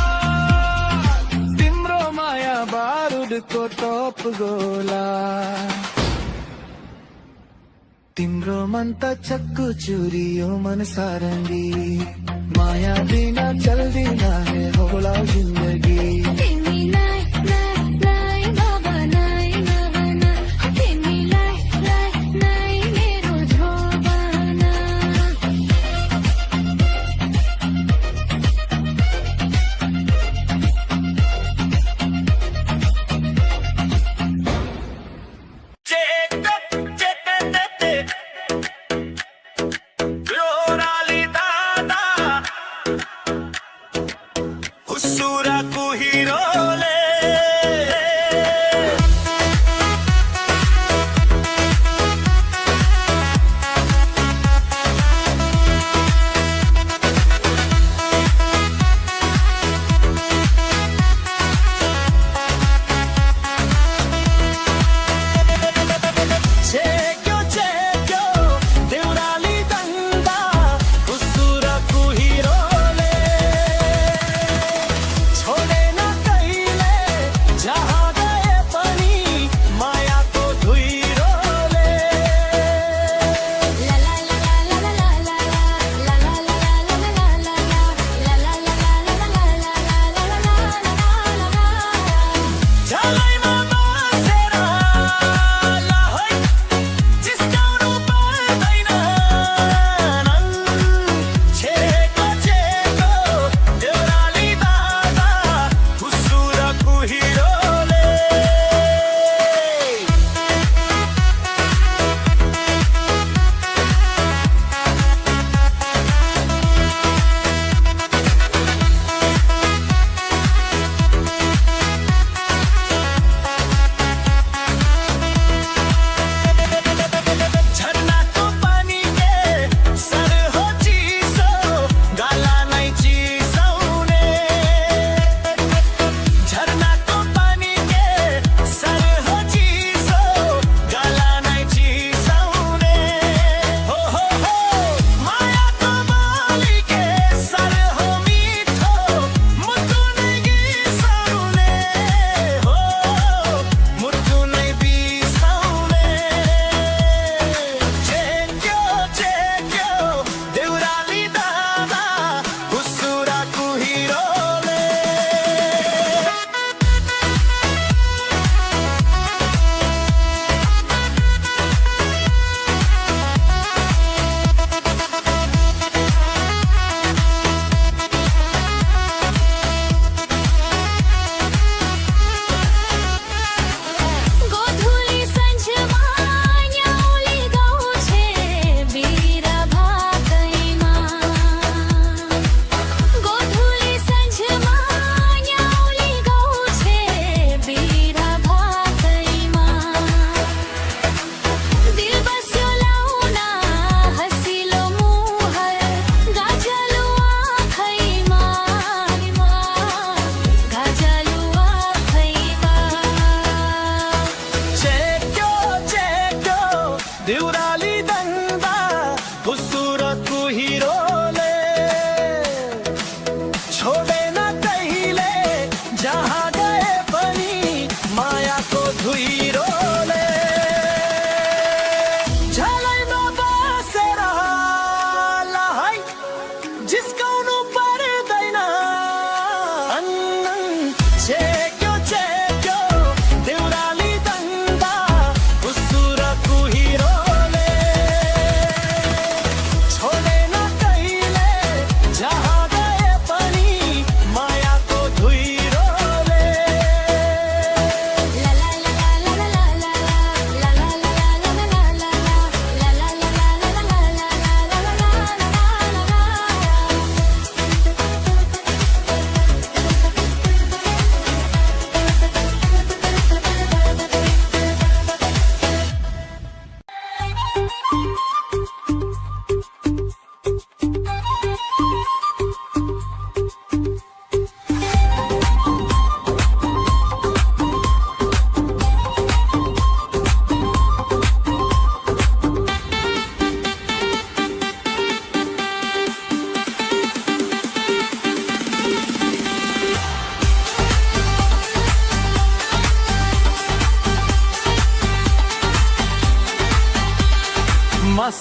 तिम्रो माया बारुदको टोप गोला तिम्रो मन त चक्कु चुरी यो मन सारंगी माया बिना चल्दिन है होला जिन्दगी तिमी लाई लाई लाई बाबा नाइ नभना हो तिमी लाई लाई नाइ मेरो झोबाना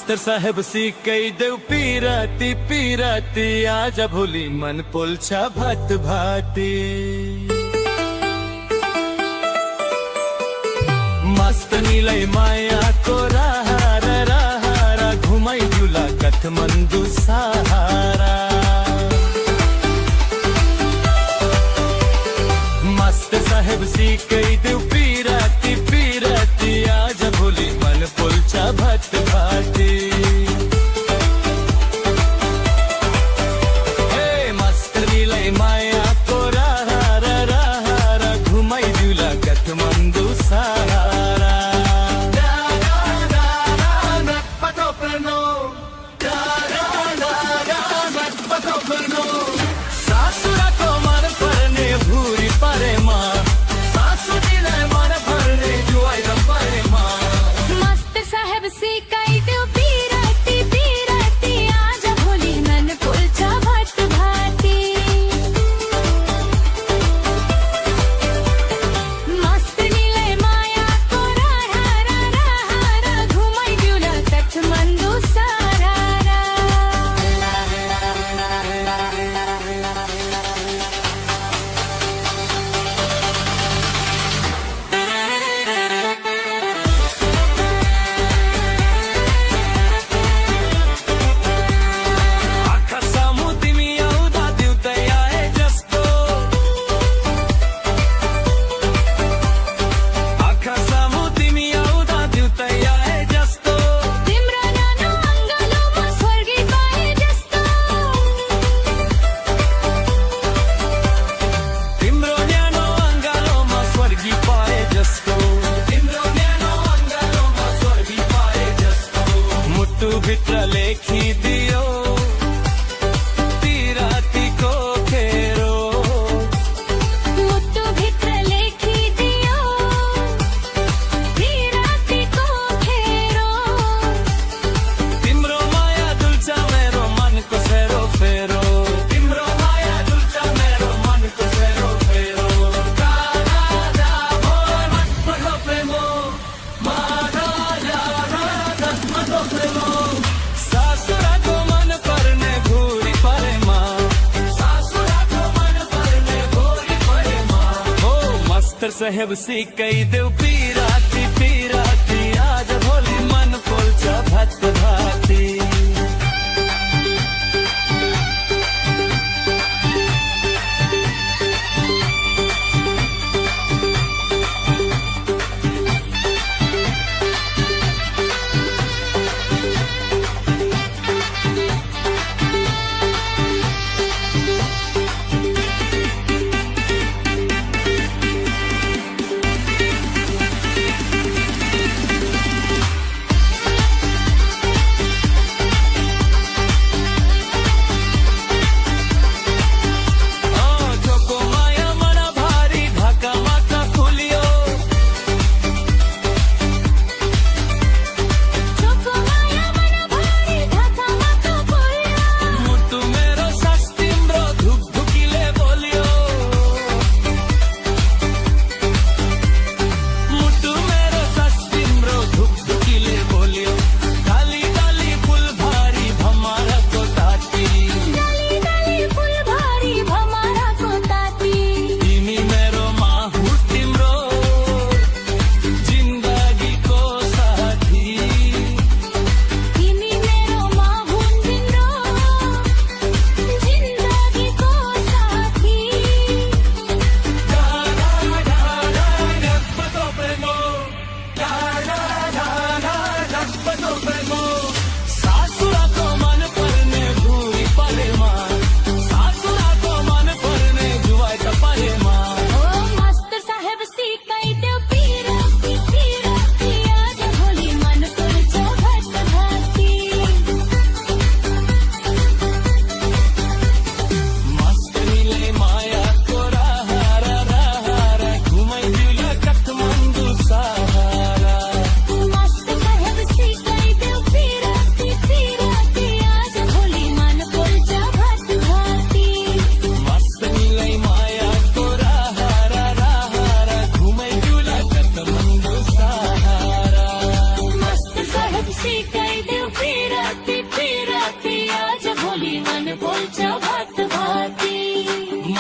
मास्तर साहेब सिकै देऊ पिराती पिराती आज भोलि मन पोल्छ भात भाती मस्तनीलाई मायाको राहार राहार घुमाइदिउला काठमाडौँ सहारा मास्टर साहेब सिकै देऊ पिराती पिराती आज भोलि मन पोल्छ भात भाती हे मस्तनीलाई मायाको राहार राहार घुमाइदिउला काठमाडौँ सहारा सासुराको मन पर्ने भुरी परेमा सासुनीलाई मन पर्ने जुवाइ परेमा मास्टर साहेब सिकाइदेऊ पिराती पिराती आज भोलि मन पोल्छ भात भाती मस्तनीलाई मायाको राहार राहार घुमाइदिउला काठमाडौँ सहारा आँखा सामु तिमी आउँदा दिउँदै आए जस्तो आँखा सामु तिमी आउँदा दिउँदै आए जस्तो तिम्रो नानो अङ्गालोमा स्वर्गी पाए जस्तो तिम्रो न्यानो अङ्गालोमा स्वर्गी पाए जस्तो तिम्रो न्यानो अङ्गालोमा स्वर्गी पाए जस्तो मुटुभित्र लेखिदियो पिरातीको खेरो मुटुभित्र लेखिदियो पिरातीको खेरो तिम्रो माया डुल्छ मेरो मनको सेरो फेरो तिम्रो माया डुल्छ मेरो मनको सेरो फेरो सासुराको मन पर्ने भुरी परेमा सासुराको मन पर्ने भुरी परेमा हो मास्टर साहेब सिकाइदेऊ पिराती पिराती आज भोलि मन पोल्छ भात भाती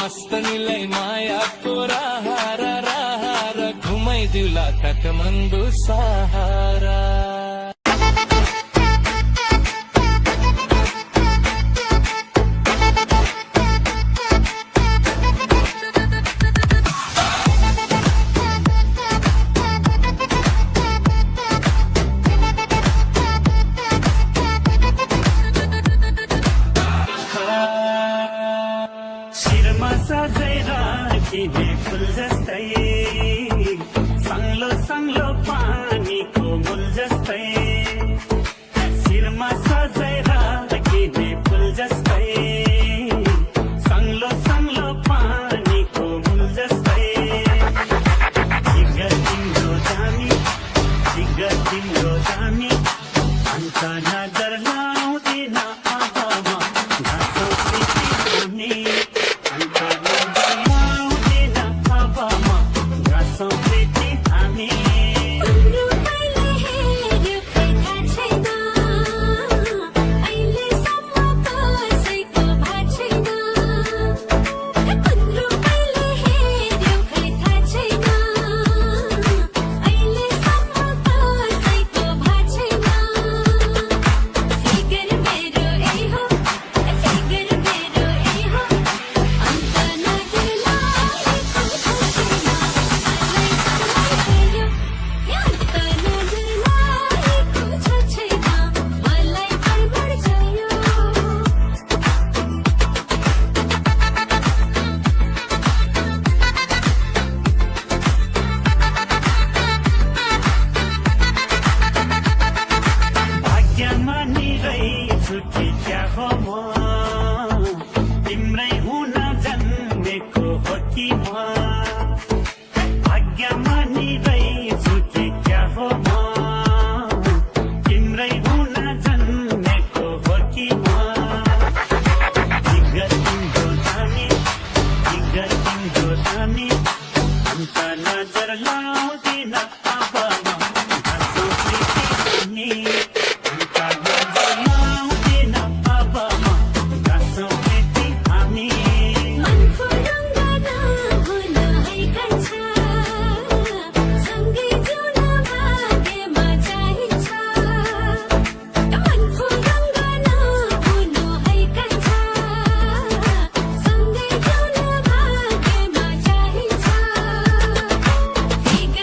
मस्तनीलाई मायाको राहार घुमाइदिउला काठमाडौँ सहारा शिरमा सजै राखिने फुल जस्तै सङ्लो पानीको मूल जस्तै शिरमा सजै राखिने फुल जस्तै सङ्लो पानीको मूल जस्तै जिगर तिम्रो दामी अन्त नजर लाउँदिन आँखामा घाँसो प्रीति हामी अन्त नजर लाउँदिन आँखामा घाँसो प्रीति हामी तिम्रो कहिले हेर्यो खै थाहा छैन अहिलेसम्म कसैको भा छैन तिम्रो कहिले हेर्यो खै थाहा छैन अहिलेसम्म कसैको भा छैन फिगर मेरो ए हो फिगर मेरो ए हो अन्त नजर लागेको छ छैन मलाई परमण भयो भाग्यमा निरैछु कि क्या हो म तिम्रै हुन जन्मेको हो कि म भाग्यमा निरैछु कि क्या हो म तिम्रै हुन जन्मेको हो कि म जिगर तिम्रो दामी अन्त नजर लाउँदिन आँखामा घाँसो प्रीति हामी अन्त नजर लाउँदिन आँखामा घाँसो प्रीति हामी मन फुरुङ्ग नहुन है कान्छा सँगै जिउन भाग्यमा चाहिन्छ मन फुरुङ्ग नहुन है कान्छा सँगै जिउन भाग्यमा चाहिन्छ फिगर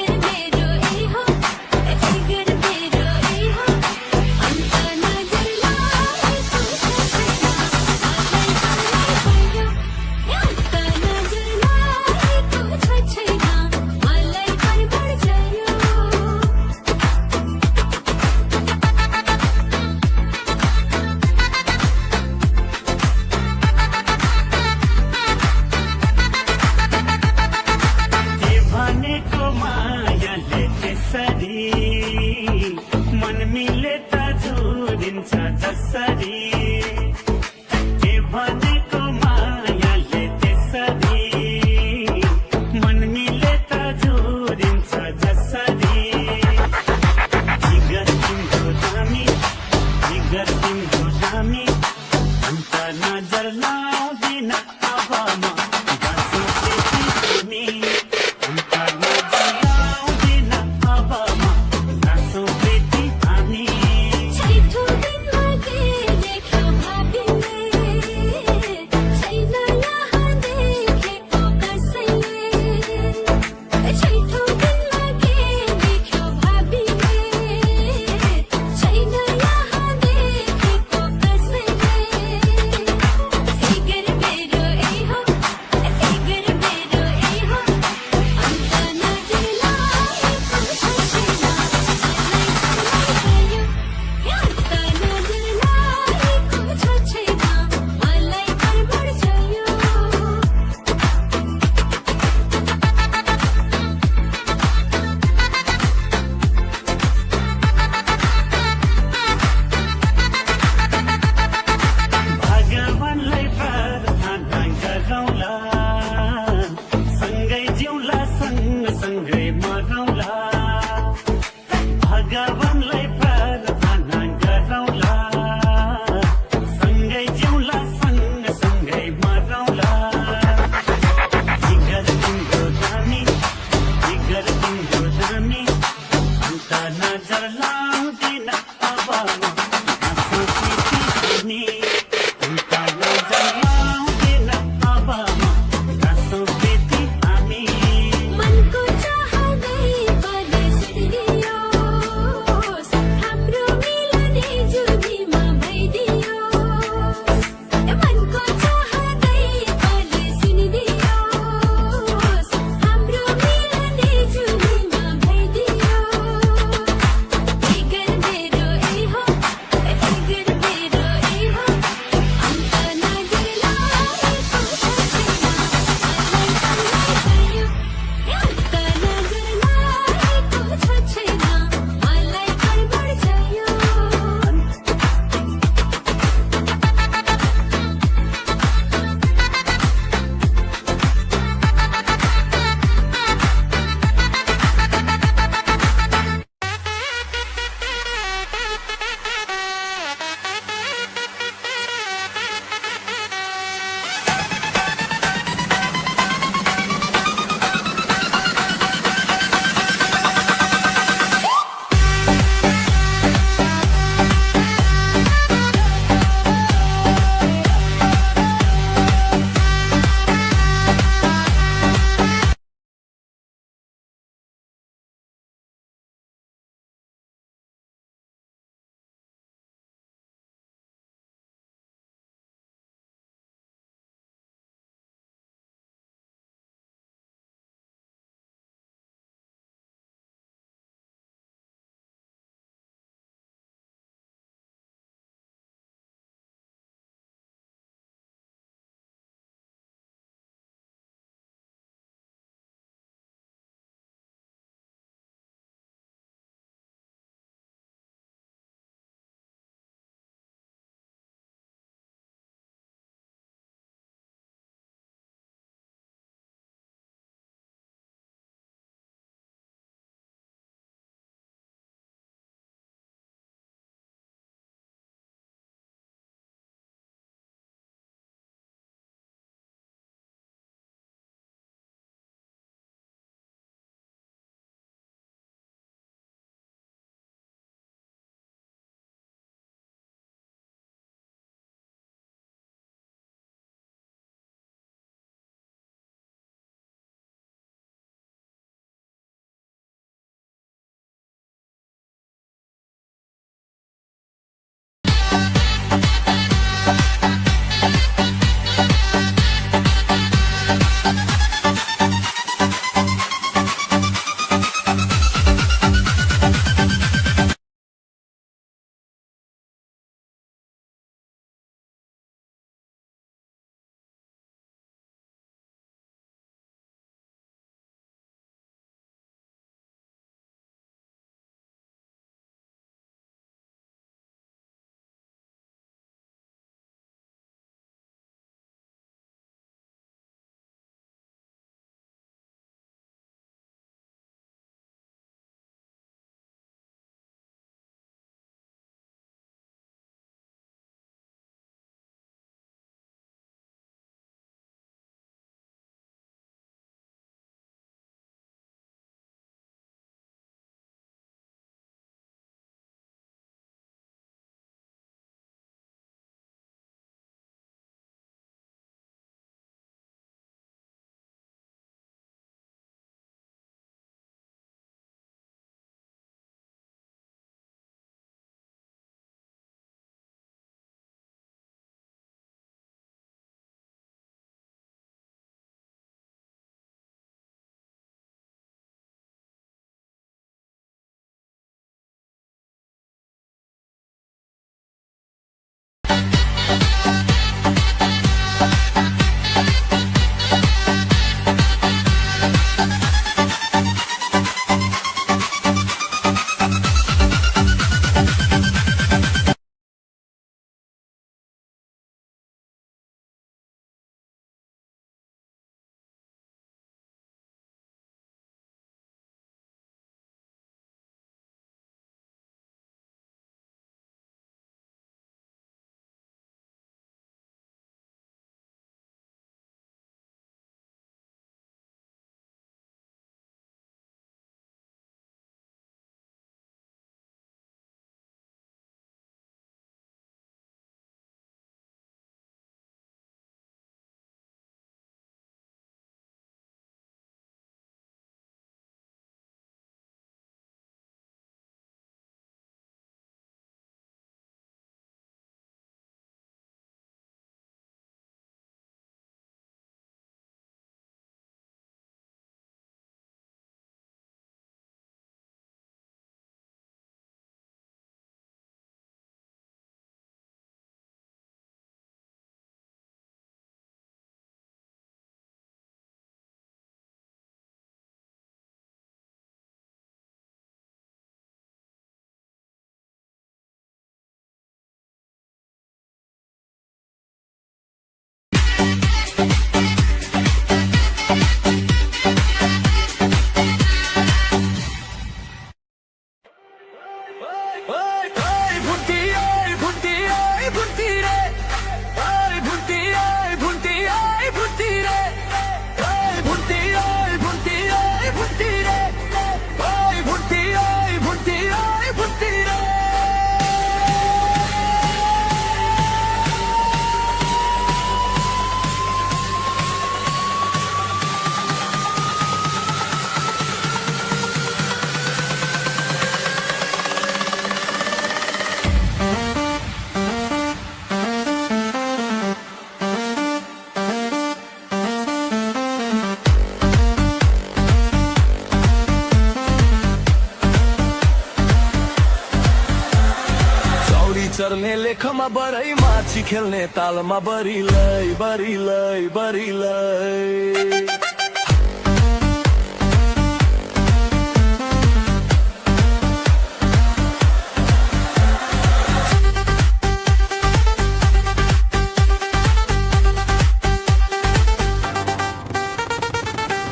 लेखमा बरै माछी खेल्ने तालमा बरिलै बरिलै बरिलै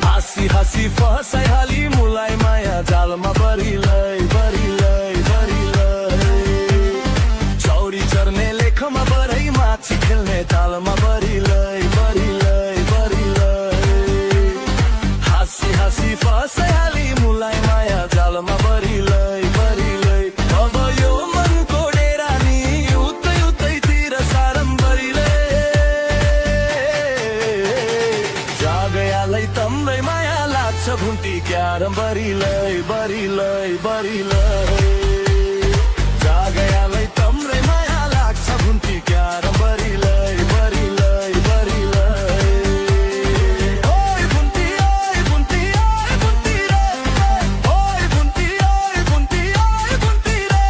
हाँसी हाँसी फसाइहाली मुलाई माया जालमा बरिलै बरिलै बरिलै चौरी चर्ने लेखमा बरै माछी खेल्ने तालमा बरिलै बरिलै बरिलै हाँसी हाँसी फसाइहाली मुलाई माया जालमा बरिलै बरिलै अब यो मनको डेरा नि उतै उतैतिर सारम बरिलै जागयालै तम्रै माया लाग्छ भुन्टी क्यारम बरिलै बरिलै बरिलै जागयालै तम्रै माया लाग्छ भुन्टी क्यारम बरिलै बरिलै बरिलै ओइ भुन्टी ओइ भुन्टी ओइ भुन्टी रे ओइ भुन्टी ओइ भुन्टी ओइ भुन्टी रे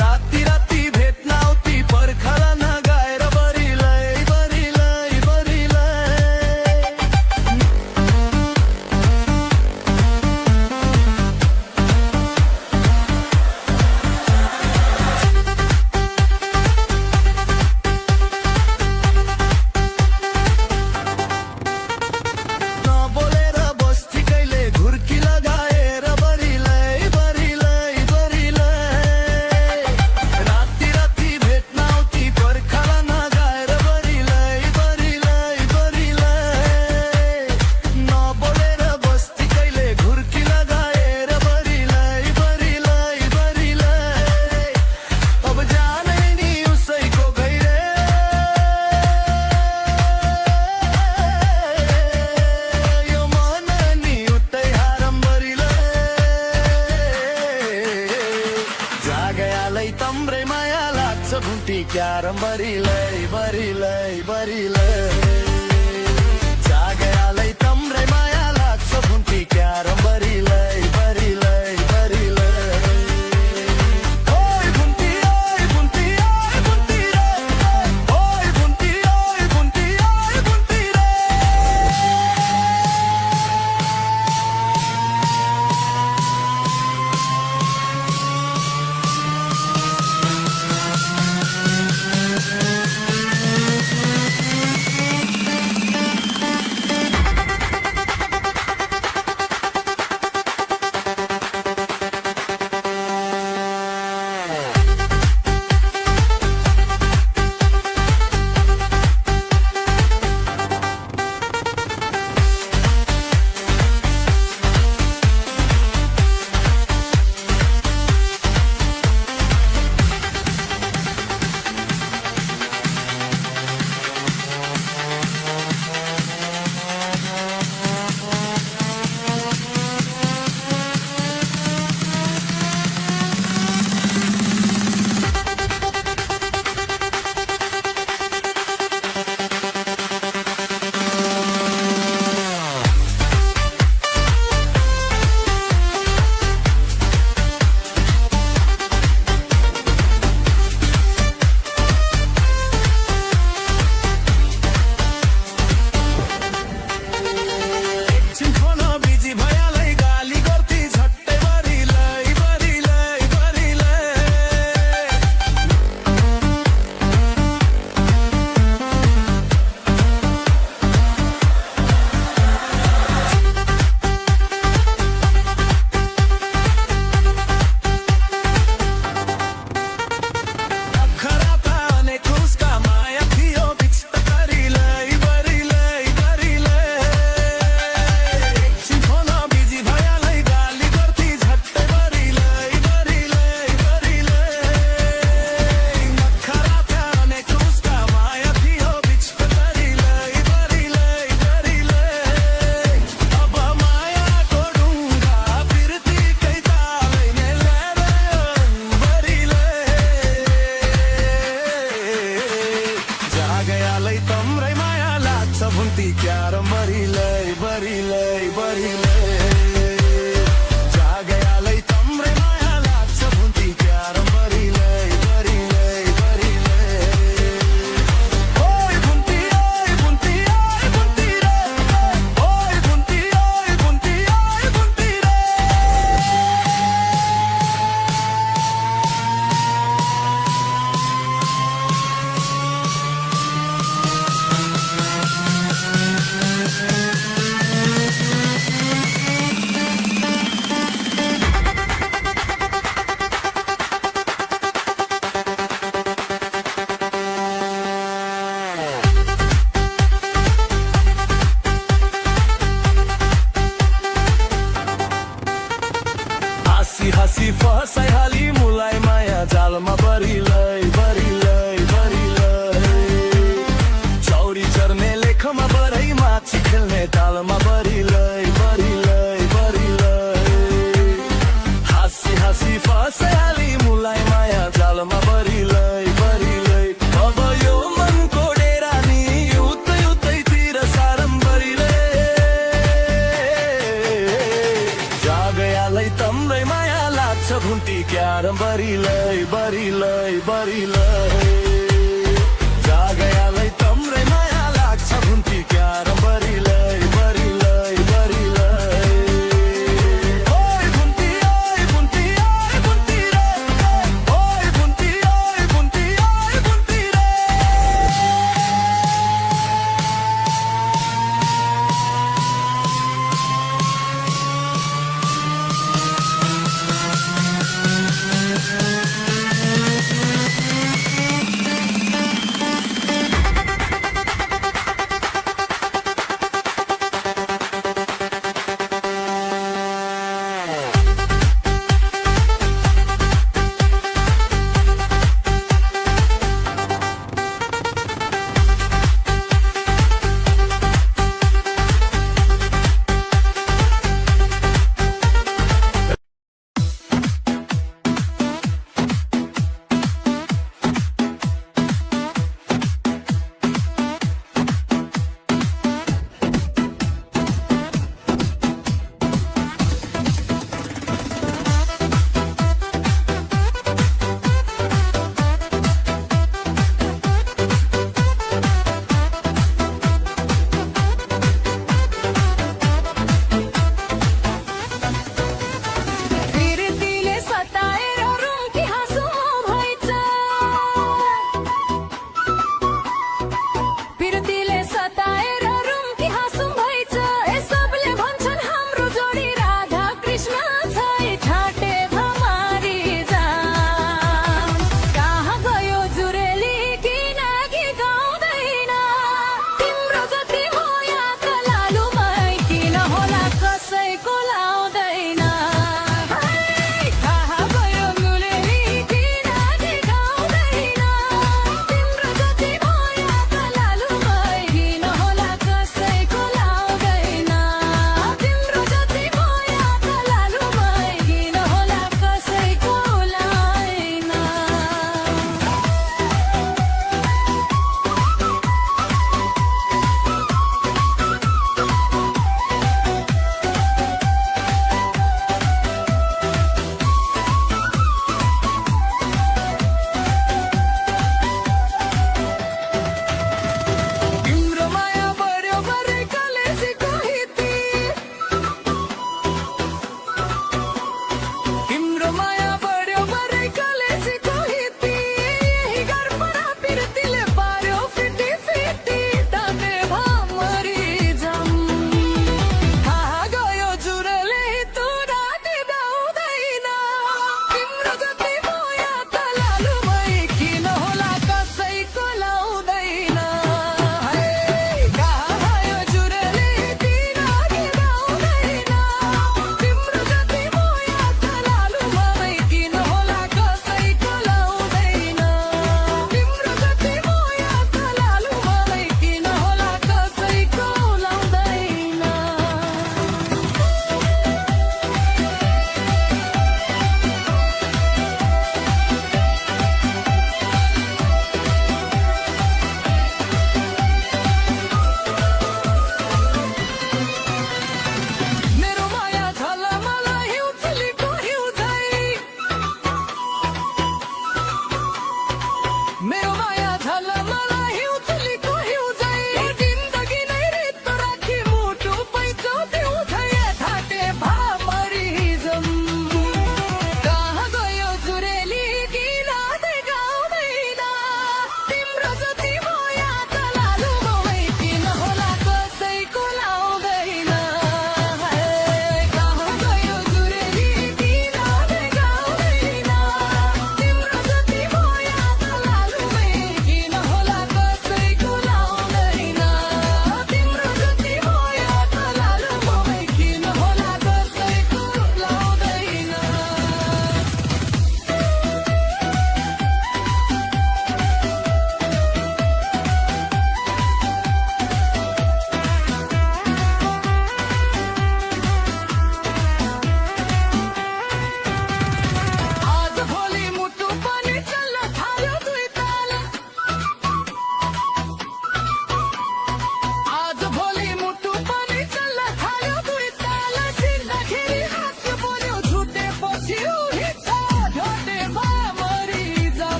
राती राती भेट्न आउती पर्खला नगाएर बरिलै बरिलै बरिलै नबोलेर बस्ती कहिले घुर्की लगाएर बरिलै बरिलै बरिलै राती राती भेट्न आउती पर्खला नगाएर बरिलै बरिलै बरिलै नबोलेर बस्ती कहिले घुर्की लगाएर बरिलै बरिलै बरिलै अब जानै नि उसैको गइरे यो मन नि उतै हारम बरिलै जागयालै तम्रै माया लाग्छ भुन्टी क्यारम बरिलै बरिलै बरिलै जागयालै तम्रै माया लाग्छ भुन्टी क्यारम बरिलै बरिलै बरिलै ओइ भुन्टी ओइ भुन्टी ओइ भुन्टी रे ओइ भुन्टी ओइ भुन्टी ओइ भुन्टी रे क्यार बरिलै जागयालै तम्रै माया लाग्छ भुन्ती क्यार बरिलै ओइ भुन्ती ओइ भुन्ती ओइ भुन्ती रे ओइ भुन्ती ओइ भुन्ती ओइ भुन्ती रे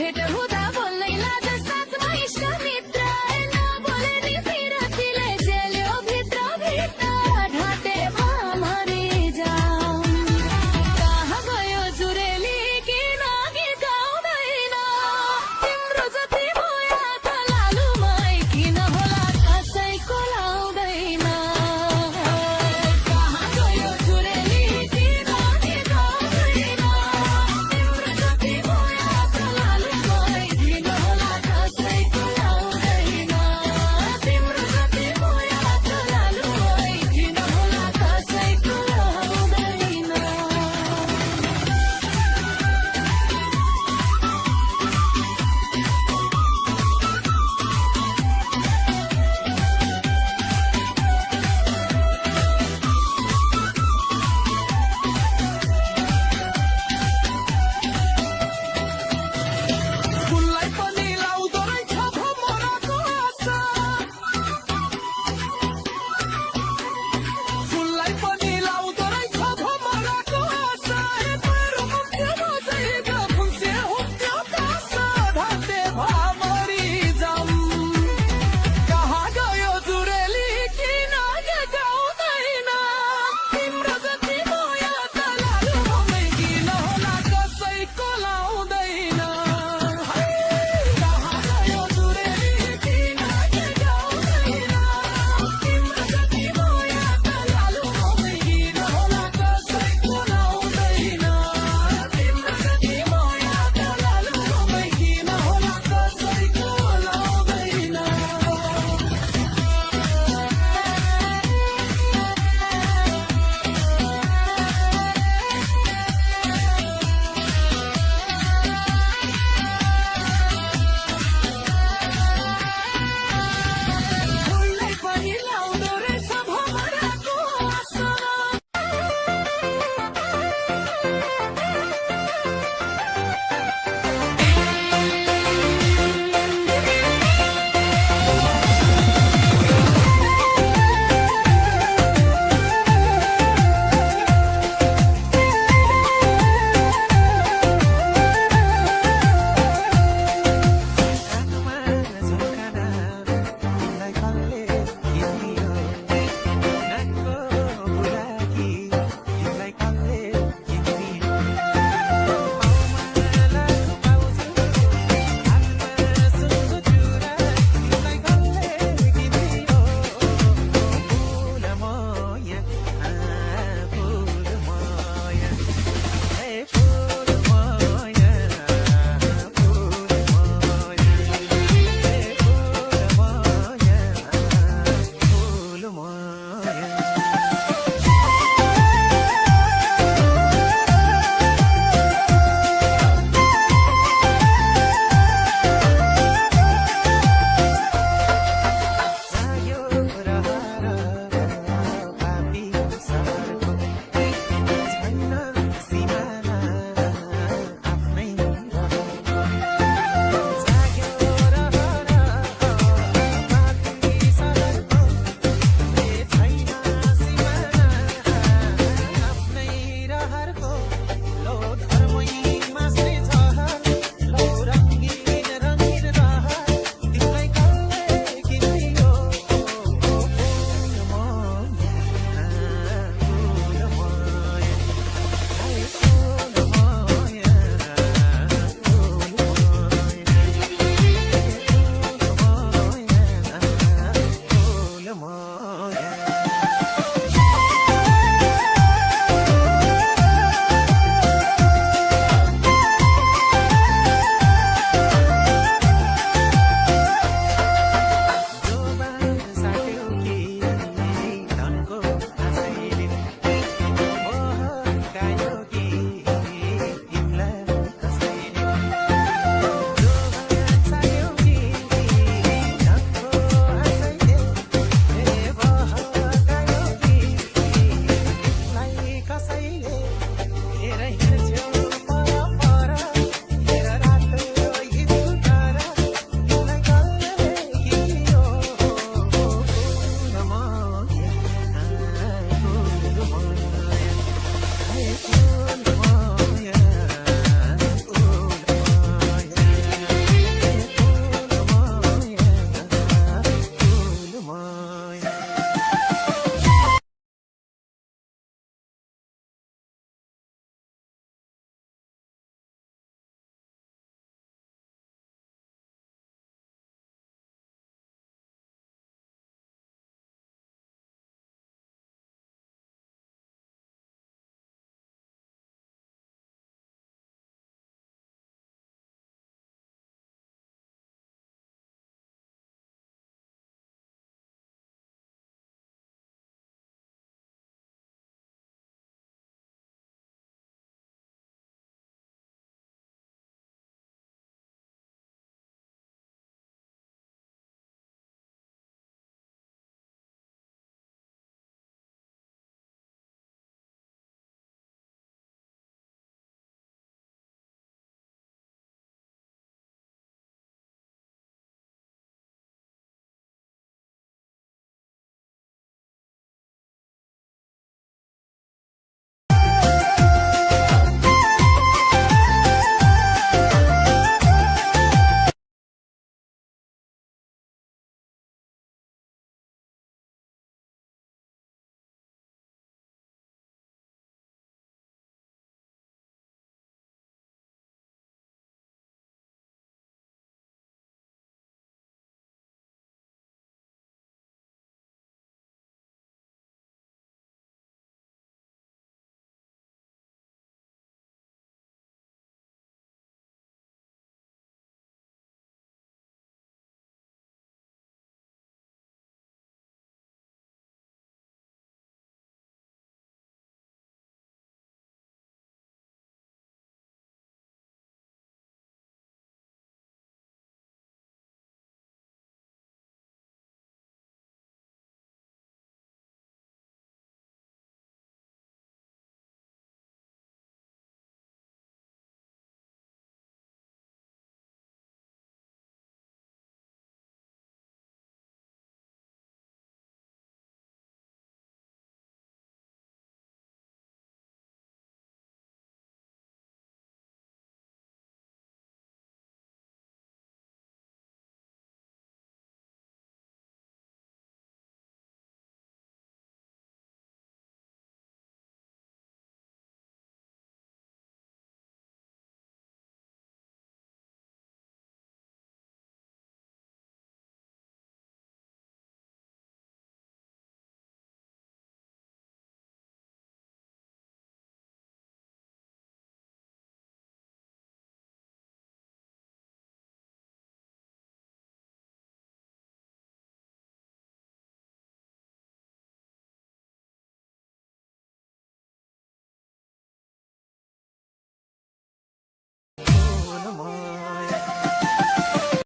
भेट हुँदा